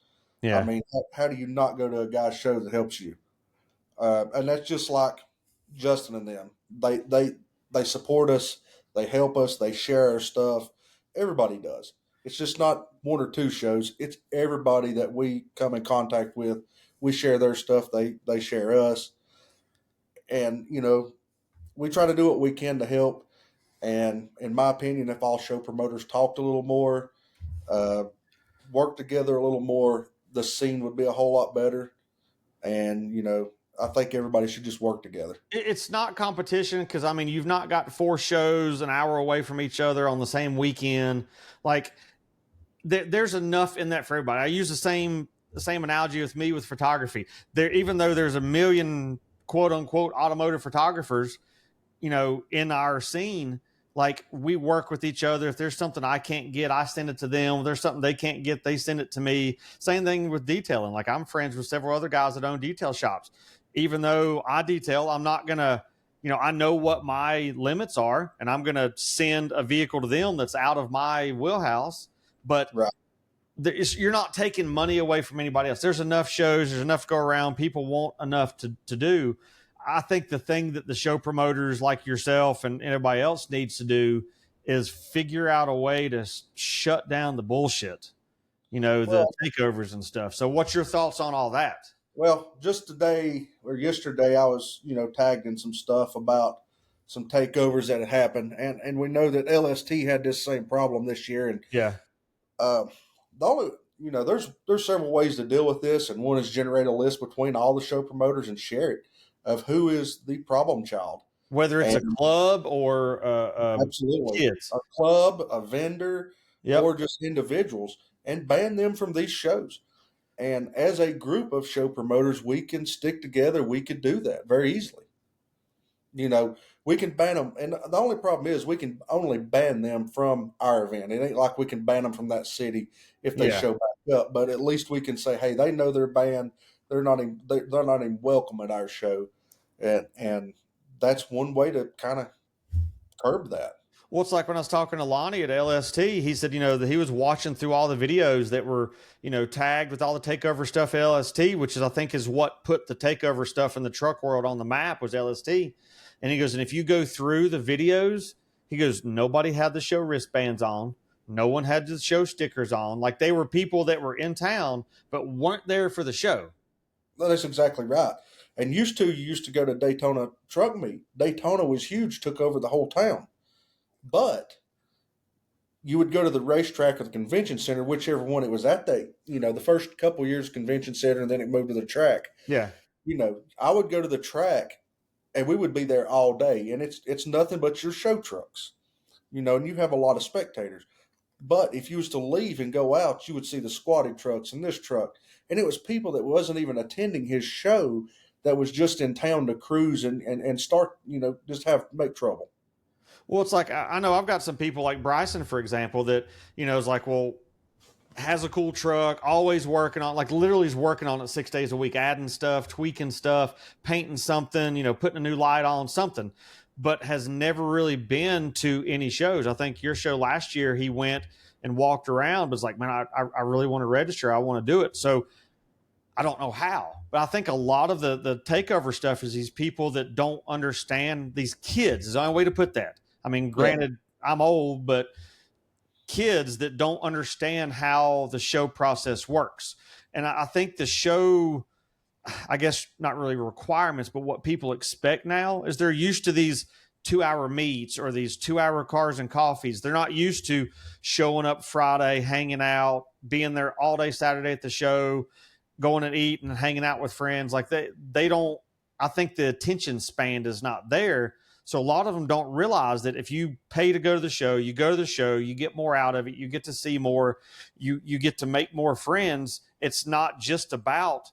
A: Yeah.
B: I mean, how do you not go to a guy's show that helps you? And that's just like Justin and them. They support us. They help us. They share our stuff. Everybody does. It's just not one or two shows. It's everybody that we come in contact with. We share their stuff. They share us. And, we try to do what we can to help. And in my opinion, if all show promoters talked a little more, worked together a little more, the scene would be a whole lot better. And, I think everybody should just work together.
A: It's not competition because, I mean, you've not got 4 shows an hour away from each other on the same weekend. Like, there's enough in that for everybody. I use the same analogy with me with photography. Even though there's a million quote unquote automotive photographers, in our scene, like we work with each other. If there's something I can't get, I send it to them. If there's something they can't get, they send it to me. Same thing with detailing. Like I'm friends with several other guys that own detail shops. Even though I detail, I'm not going to, I know what my limits are, and I'm going to send a vehicle to them that's out of my wheelhouse. But
B: right.
A: You're not taking money away from anybody else. There's enough shows. There's enough to go around. People want enough to do. I think the thing that the show promoters like yourself and everybody else needs to do is figure out a way to shut down the bullshit, the takeovers and stuff. So what's your thoughts on all that?
B: Well, just today or yesterday, I was, tagged in some stuff about some takeovers that had happened. And we know that LST had this same problem this year. And
A: yeah,
B: the only, there's several ways to deal with this. And one is generate a list between all the show promoters and share it of who is the problem child.
A: Whether it's a club or
B: absolutely
A: kids.
B: A club, a vendor,
A: yep.
B: or just individuals, and ban them from these shows. And as a group of show promoters, we can stick together. We could do that very easily. We can ban them. And the only problem is we can only ban them from our event. It ain't like we can ban them from that city if they show back up. But at least we can say, hey, they know they're banned. They're not even welcome at our show. And that's one way to kind of curb that.
A: Well, it's like when I was talking to Lonnie at LST, he said, that he was watching through all the videos that were, tagged with all the takeover stuff at LST, which is, I think, is what put the takeover stuff in the truck world on the map was LST. And he goes, and if you go through the videos, he goes, nobody had the show wristbands on. No one had the show stickers on. Like they were people that were in town, but weren't there for the show.
B: Well, that's exactly right. And you used to go to Daytona Truck Meet. Daytona was huge, took over the whole town. But you would go to the racetrack or the convention center, whichever one it was at the first couple years convention center, and then it moved to the track.
A: Yeah.
B: I would go to the track and we would be there all day, and it's nothing but your show trucks, and you have a lot of spectators. But if you was to leave and go out, you would see the squatty trucks and this truck. And it was people that wasn't even attending his show that was just in town to cruise and start, just make trouble.
A: Well, it's like, I know I've got some people like Bryson, for example, that, is like, well, has a cool truck, always working on, like literally is working on it 6 days a week, adding stuff, tweaking stuff, painting something, putting a new light on something, but has never really been to any shows. I think your show last year, he went and walked around, was like, man, I really want to register. I want to do it. So I don't know how, but I think a lot of the takeover stuff is these people that don't understand, these kids is the only way to put that. I mean, granted, I'm old, but kids that don't understand how the show process works. And I think the show, I guess not really requirements, but what people expect now is they're used to these 2-hour meets or these 2-hour cars and coffees. They're not used to showing up Friday, hanging out, being there all day Saturday at the show, going and eating and hanging out with friends. Like they don't, I think the attention span is not there. So a lot of them don't realize that if you pay to go to the show, you go to the show, you get more out of it, you get to see more, you get to make more friends. It's not just about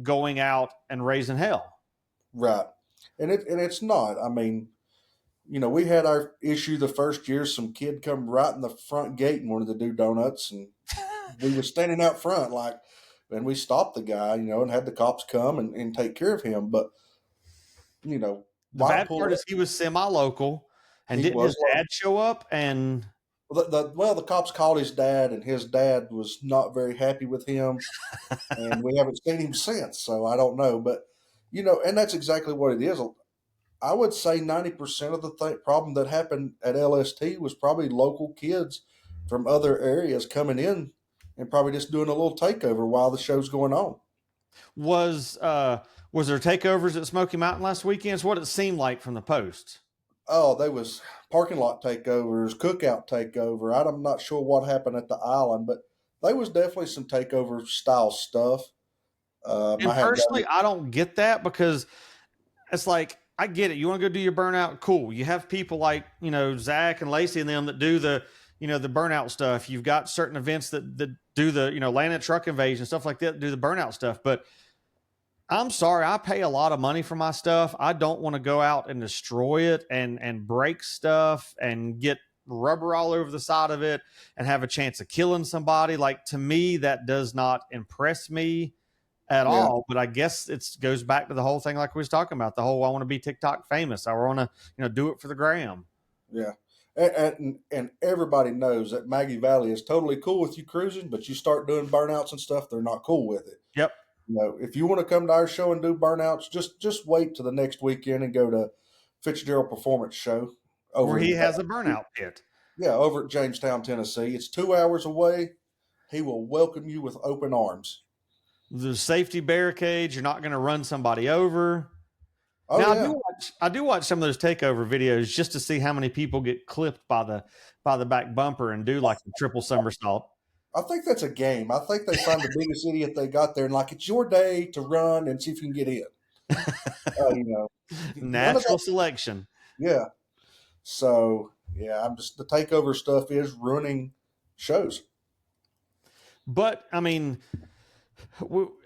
A: going out and raising hell.
B: Right. And it's not. I mean, we had our issue the first year. Some kid come right in the front gate and wanted to do donuts, and we were standing out front, and we stopped the guy, and had the cops come and take care of him. But
A: The
B: why
A: bad
B: pull
A: part
B: it?
A: is he was semi-local, and
B: He
A: didn't
B: was
A: his dad show up? And
B: the cops called his dad, and his dad was not very happy with him, and we haven't seen him since. So I don't know, but and that's exactly what it is. I would say 90% of the problem that happened at LST was probably local kids from other areas coming in and probably just doing a little takeover while the show's going on.
A: was there takeovers at Smoky Mountain last weekend? It's what it seemed like from the post.
B: Oh, there was parking lot takeovers, cookout takeover. I'm not sure what happened at the island, but there was definitely some takeover style stuff.
A: And
B: I hadn't gotten
A: personally, I don't get that, because it's like, I get it. You want to go do your burnout? Cool. You have people like, Zach and Lacey and them that do the burnout stuff. You've got certain events that do the, land truck invasion, stuff like that, do the burnout stuff. But I'm sorry, I pay a lot of money for my stuff. I don't want to go out and destroy it and break stuff and get rubber all over the side of it and have a chance of killing somebody. Like, to me, that does not impress me at
B: Yeah,
A: all. But I guess it goes back to the whole thing like we was talking about, the whole, I want to be TikTok famous. I want to, do it for the gram.
B: yeah. And everybody knows that Maggie Valley is totally cool with you cruising, but you start doing burnouts and stuff, they're not cool with it.
A: Yep.
B: If you want to come to our show and do burnouts, just wait to the next weekend and go to Fitzgerald Performance Show
A: Where
B: over
A: he
B: in
A: has a burnout pit.
B: over at Jamestown, Tennessee. It's 2 hours away. He will welcome you with open arms.
A: The safety barricades, you're not going to run somebody over.
B: Oh
A: Now
B: yeah,
A: I do watch some of those takeover videos just to see how many people get clipped by the back bumper and do like the triple somersault.
B: I think that's a game. I think they find the biggest idiot they got there and it's your day to run and see if you can get in. None of
A: Natural
B: that.
A: selection.
B: Yeah. So yeah, the takeover stuff is ruining shows.
A: But I mean,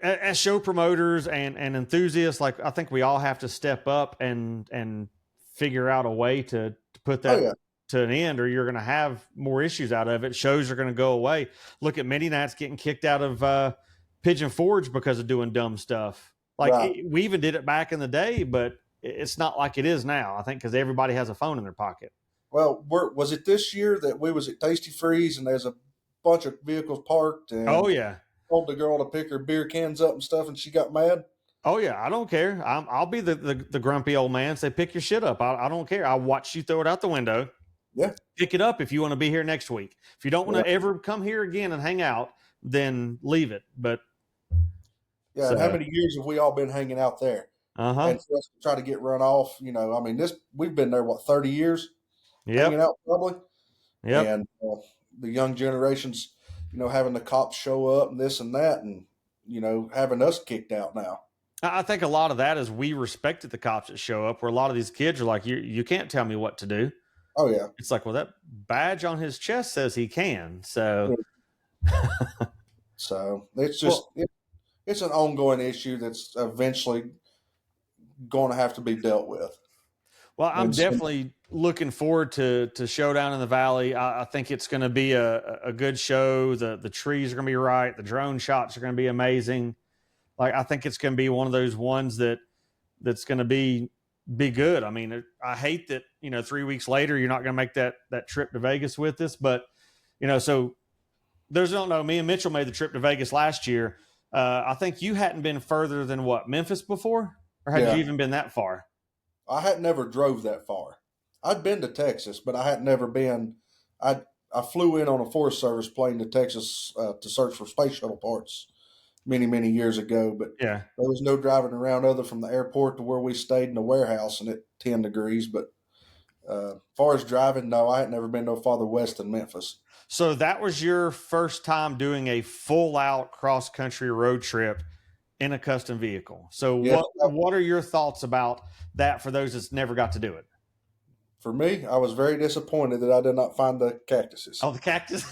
A: as show promoters and enthusiasts, like, I think we all have to step up and figure out a way to put that
B: Oh yeah.
A: to an end, or you're going to have more issues out of it. Shows are going to go away. Look at Mini Nats getting kicked out of Pigeon Forge because of doing dumb stuff. Like,
B: Right.
A: we even did it back in the day, but it's not like it is now. I think because everybody has a phone in their pocket.
B: Well, was it this year that we was at Tasty Freeze and there's a bunch of vehicles parked and
A: Oh yeah.
B: told the girl to pick her beer cans up and stuff and she got mad?
A: Oh yeah, I don't care. I'll be the grumpy old man. Say, pick your shit up. I don't care. I'll watch you throw it out the window.
B: Yeah.
A: Pick it up if you want to be here next week. If you don't want
B: Yeah.
A: to ever come here again and hang out, then leave it. But
B: Yeah.
A: so,
B: And how many years have we all been hanging out there?
A: uh-huh.
B: And for us to try to get run off, we've been there, 30 years hanging
A: Yep.
B: out probably.
A: Yep.
B: And the young generations, having the cops show up and this and that and, having us kicked out now.
A: I think a lot of that is we respected the cops that show up, where a lot of these kids are like, you can't tell me what to do.
B: Oh, yeah.
A: It's like, well, that badge on his chest says he can. So,
B: So it's just, it's an ongoing issue that's eventually going to have to be dealt with.
A: well, I'm
B: And
A: definitely looking forward to Showdown in the Valley. I think it's going to be a good show. The trees are going to be right. The drone shots are going to be amazing. Like, I think it's going to be one of those ones that's going to be good. I mean, I hate that, 3 weeks later, you're not going to make that trip to Vegas with us, but so those who don't know, me and Mitchell made the trip to Vegas last year. I think you hadn't been further than Memphis before, or had
B: Yeah.
A: you even been that far?
B: I had never drove that far. I'd been to Texas, but I had never been. I flew in on a Forest Service plane to Texas to search for space shuttle parts many, many years ago. But
A: Yeah.
B: there was no driving around other from the airport to where we stayed in the warehouse and at 10 degrees. But as far as driving, no, I had never been no farther west than Memphis.
A: So that was your first time doing a full out cross country road trip in a custom vehicle. So
B: Yes,
A: what are your thoughts about that for those that's never got to do it?
B: for me, I was very disappointed that I did not find the cactuses.
A: Oh, the cactus.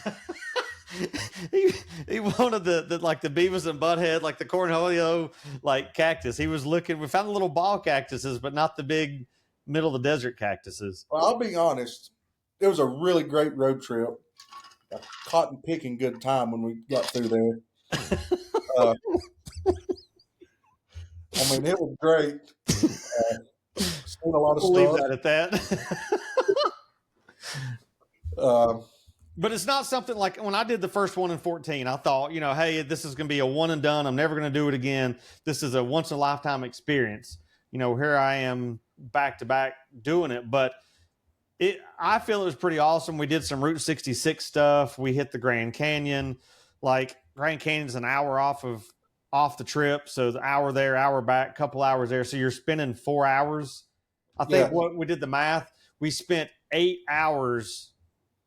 A: he wanted the like the Beavis and Butthead, like the cornholio like cactus. He was looking. We found the little ball cactuses, but not the big middle of the desert cactuses.
B: Well, I'll be honest, it was a really great road trip. A cotton picking good time when we got through there. Uh, I mean, it was great. Seen a lot of
A: We'll leave
B: stuff.
A: that at that. But it's not something like when I did the first one in 14, I thought, hey, this is going to be a one and done. I'm never going to do it again. This is a once in a lifetime experience. Here I am back to back doing it. But I feel it was pretty awesome. We did some Route 66 stuff. We hit the Grand Canyon. Like Grand Canyon's an hour off the trip. So the hour there, hour back, couple hours there. So you're spending 4 hours. I think what we did the math, we spent 8 hours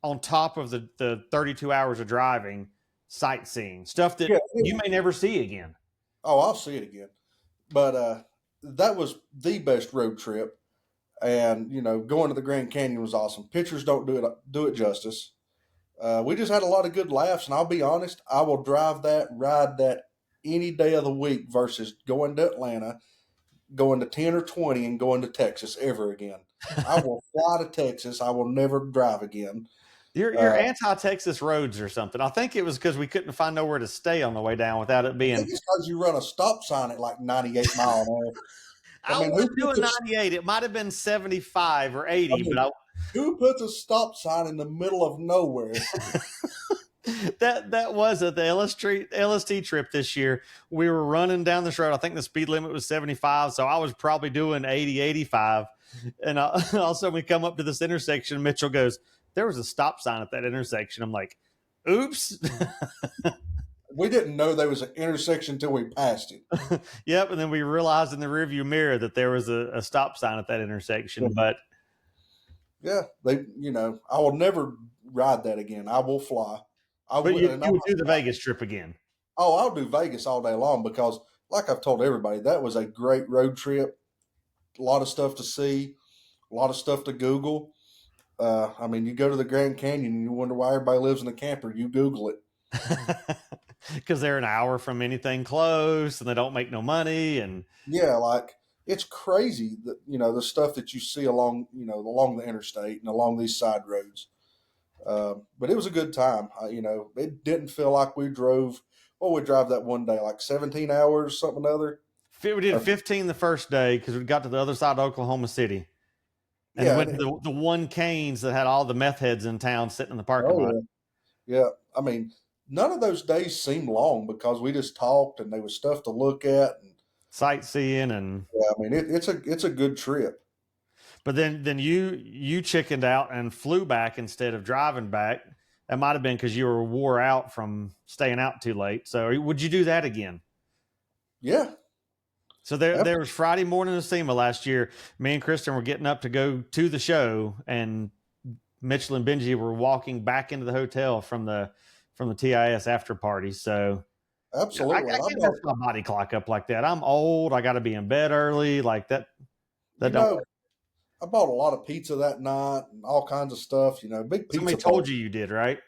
A: on top of the 32 hours of driving, sightseeing, stuff that you may never see again.
B: Oh, I'll see it again. But that was the best road trip. And, going to the Grand Canyon was awesome. Pictures don't do it justice. We just had a lot of good laughs. And I'll be honest, I will ride that any day of the week versus going to Atlanta, going to 10 or 20 and going to Texas ever again. I will fly to Texas. I will never drive again.
A: You're anti-Texas roads or something. I think it was because we couldn't find nowhere to stay on the way down without it being.
B: I think it's because you run a stop sign at like 98 miles an hour.
A: I wasn't doing 98. It might have been 75 or 80, but
B: who puts a stop sign in the middle of nowhere?
A: That was at the LST trip this year. We were running down this road. I think the speed limit was 75, so I was probably doing 80, 85. And all of a sudden we come up to this intersection. Mitchell goes, there was a stop sign at that intersection. I'm like, oops.
B: We didn't know there was an intersection until we passed it.
A: Yep. And then we realized in the rearview mirror that there was a stop sign at that intersection. But
B: yeah, I will never ride that again. I will fly.
A: But you would do the Vegas trip again.
B: Oh, I'll do Vegas all day long because, like I've told everybody, that was a great road trip. A lot of stuff to see, a lot of stuff to Google. You go to the Grand Canyon and you wonder why everybody lives in a camper. You Google it.
A: Because they're an hour from anything close and they don't make no money. And
B: yeah, like it's crazy that, the stuff that you see along the interstate and along these side roads. But it was a good time. It didn't feel like we drove. Well, we drive that one day, like 17 hours, something or other.
A: We did 15 the first day because we got to the other side of Oklahoma City. And went to the one Cane's that had all the meth heads in town sitting in the parking lot.
B: Yeah. None of those days seemed long because we just talked and there was stuff to look at and
A: sightseeing and
B: it's a good trip.
A: But then you chickened out and flew back instead of driving back. That might have been because you were wore out from staying out too late. So would you do that again?
B: Yeah.
A: So there was Friday morning of SEMA last year. Me and Kristen were getting up to go to the show, and Mitchell and Benji were walking back into the hotel from the TIS after party. So
B: absolutely,
A: I can't mess my body clock up like that. I'm old. I got to be in bed early. Like that. I
B: bought a lot of pizza that night and all kinds of stuff. Big pizza.
A: Somebody told you did, right?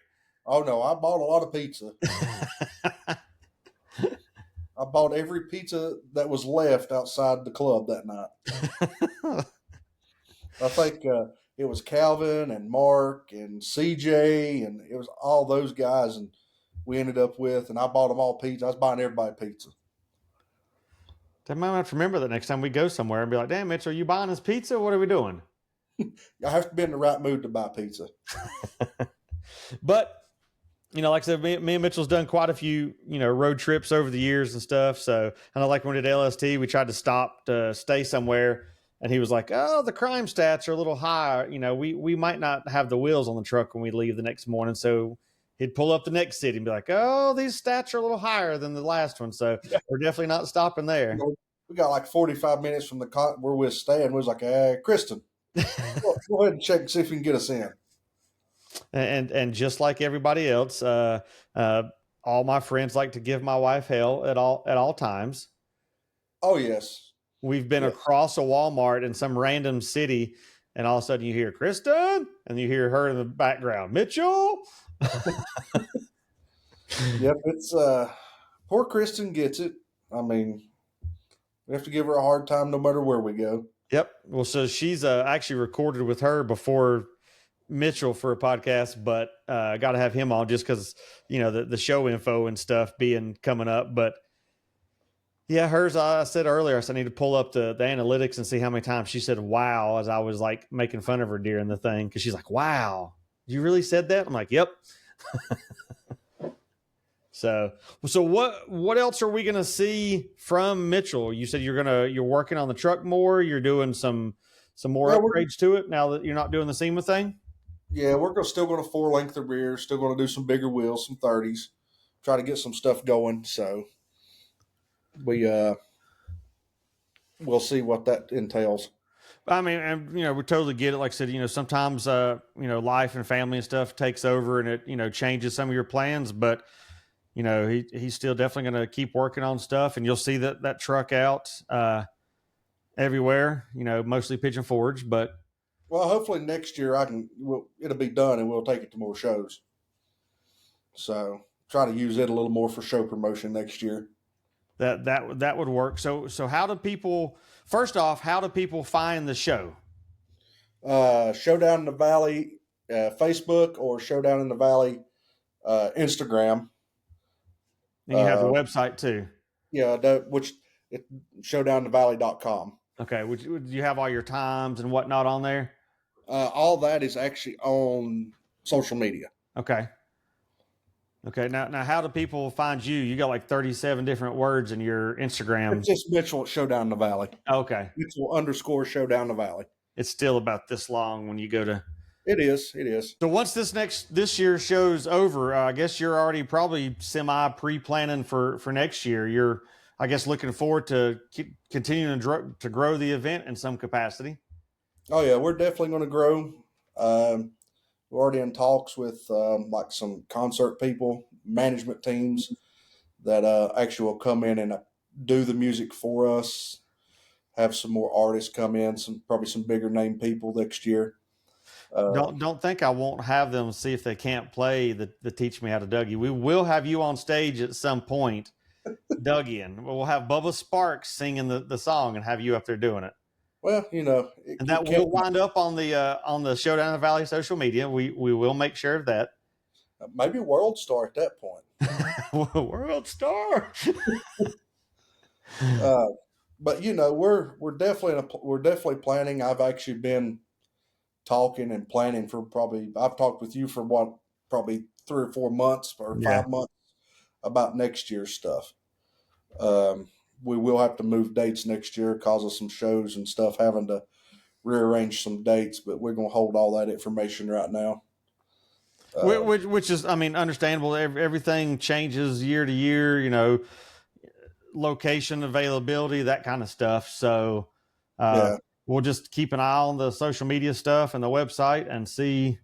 B: Oh no, I bought a lot of pizza. I bought every pizza that was left outside the club that night. I think it was Calvin and Mark and CJ, and it was all those guys, and we ended up with, and I bought them all pizza. I was buying everybody pizza.
A: I might have to remember that next time we go somewhere and be like, damn, Mitch, are you buying us pizza? What are we doing?
B: I have to be in the right mood to buy pizza.
A: But, like I said, me and Mitchell's done quite a few, road trips over the years and stuff. So I know like when we did LST, we tried to stay somewhere and he was like, "Oh, the crime stats are a little high. You know, we might not have the wheels on the truck when we leave the next morning." So he'd pull up the next city and be like, "Oh, these stats are a little higher than the last one, so we're definitely not stopping there."
B: We got like 45 minutes from where we were staying. We was like, "Hey, Kristen, go ahead and check and see if you can get us in."
A: And just like everybody else, all my friends like to give my wife hell at all times.
B: Oh yes,
A: We've been
B: yes.
A: across a Walmart in some random city, and all of a sudden you hear Kristen, and you hear her in the background, Mitchell.
B: Yep, it's poor Kristen gets it. I mean, we have to give her a hard time no matter where we go.
A: Yep. Well, so she's actually recorded with her before Mitchell for a podcast, but got to have him on just because the show info and stuff being coming up. But yeah, hers. I said earlier, I said I need to pull up the analytics and see how many times she said "wow" as I was like making fun of her during the thing because she's like, "Wow, you really said that?" I'm like, "Yep." So what else are we gonna see from Mitchell? You said you're working on the truck more. You're doing some more upgrades to it now that you're not doing the SEMA thing.
B: Yeah, we're still going to 4 length the rear. Still going to do some bigger wheels, some 30s. Try to get some stuff going. So we'll see what that entails.
A: I mean, and we totally get it. Like I said, sometimes life and family and stuff takes over, and it changes some of your plans. But he's still definitely going to keep working on stuff, and you'll see that truck out everywhere. Mostly Pigeon Forge, but
B: well, hopefully next year it'll be done, and we'll take it to more shows. So try to use it a little more for show promotion next year.
A: That would work. So how do people? First off, how do people find the show?
B: Showdown in the Valley Facebook or Showdown in the Valley Instagram.
A: And you have the website too.
B: Yeah, showdownthevalley.com.
A: Okay. Would you have all your times and whatnot on there?
B: All that is actually on social media.
A: Okay. Now, how do people find you? You got like 37 different words in your Instagram.
B: It's just Mitchell Showdown in the Valley.
A: Okay.
B: Mitchell _ Showdown in the Valley.
A: It's still about this long when you go to.
B: It is.
A: So once this year's show's over, I guess you're already probably semi pre-planning for next year. You're, I guess, looking forward to continuing to grow the event in some capacity.
B: Oh yeah, we're definitely going to grow. We're already in talks with like some concert people, management teams that actually will come in and do the music for us. Have some more artists come in, probably some bigger name people next year.
A: Don't think I won't have them see if they can't play the Teach Me How to Dougie. We will have you on stage at some point, Dougie, we'll have Bubba Sparks singing the song and have you up there doing it.
B: Well,
A: and that will wind up on the Showdown in the Valley social media. We will make sure of that.
B: Maybe World Star at that point.
A: World Star.
B: But we're definitely planning. I've actually been talking and planning for I've talked with you for probably 3 or 4 months or 5 months about next year's stuff. We will have to move dates next year because of some shows and stuff, having to rearrange some dates, but we're going to hold all that information right now.
A: Which is, I mean, understandable. Everything changes year to year, location availability, that kind of stuff. So we'll just keep an eye on the social media stuff and the website and see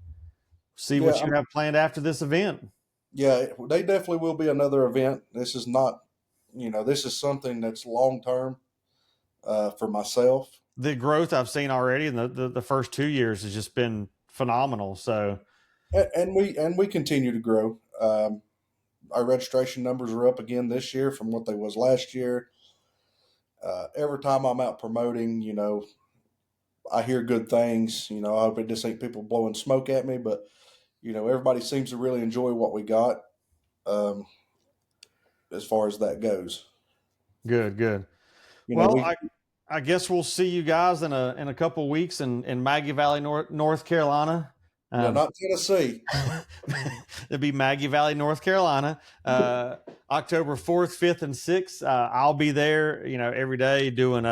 A: what you have planned after this event.
B: Yeah, they definitely will be another event. This is not, this is something that's long-term for myself.
A: The growth I've seen already in the first 2 years has just been phenomenal. So,
B: and we continue to grow. Our registration numbers are up again this year from what they was last year. Every time I'm out promoting, I hear good things. I hope it just ain't people blowing smoke at me, but everybody seems to really enjoy what we got. As far as that goes.
A: Good. I guess we'll see you guys in a couple of weeks in Maggie Valley, North Carolina.
B: No, not Tennessee.
A: It'll be Maggie Valley, North Carolina. October 4th, 5th, and 6th. I'll be there, every day doing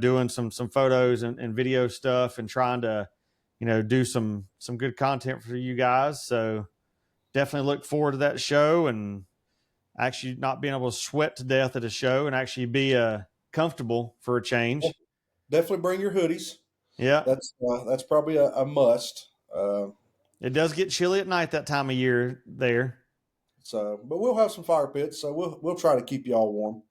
A: doing some photos and video stuff and trying to, do some good content for you guys. So definitely look forward to that show and actually not being able to sweat to death at a show and actually be comfortable for a change.
B: Definitely bring your hoodies.
A: Yeah.
B: That's probably a must.
A: It does get chilly at night that time of year there.
B: But we'll have some fire pits, so we'll try to keep you all warm.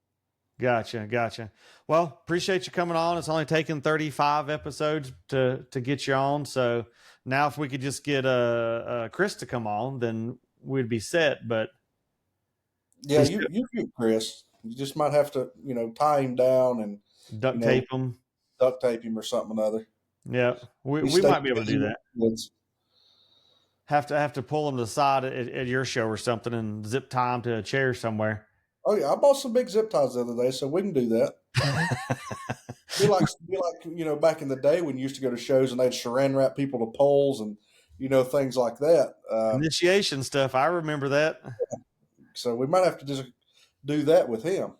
A: Gotcha. Well, appreciate you coming on. It's only taken 35 episodes to get you on. So now if we could just get Chris to come on, then we'd be set. But
B: yeah, you do, Chris. You just might have to, tie him down and
A: duct tape him.
B: Duct tape him or something or other.
A: Yeah, we might be able to do that.
B: Kids.
A: Have to pull him to the side at your show or something and zip tie him to a chair somewhere.
B: Oh yeah, I bought some big zip ties the other day, so we can do that. be like back in the day when you used to go to shows and they'd saran wrap people to poles and things like that.
A: Initiation stuff. I remember that.
B: So we might have to just do that with him.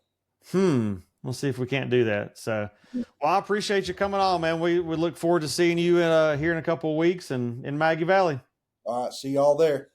A: We'll see if we can't do that. So, well, I appreciate you coming on, man. We look forward to seeing you here in a couple of weeks in Maggie Valley.
B: All right, see y'all there.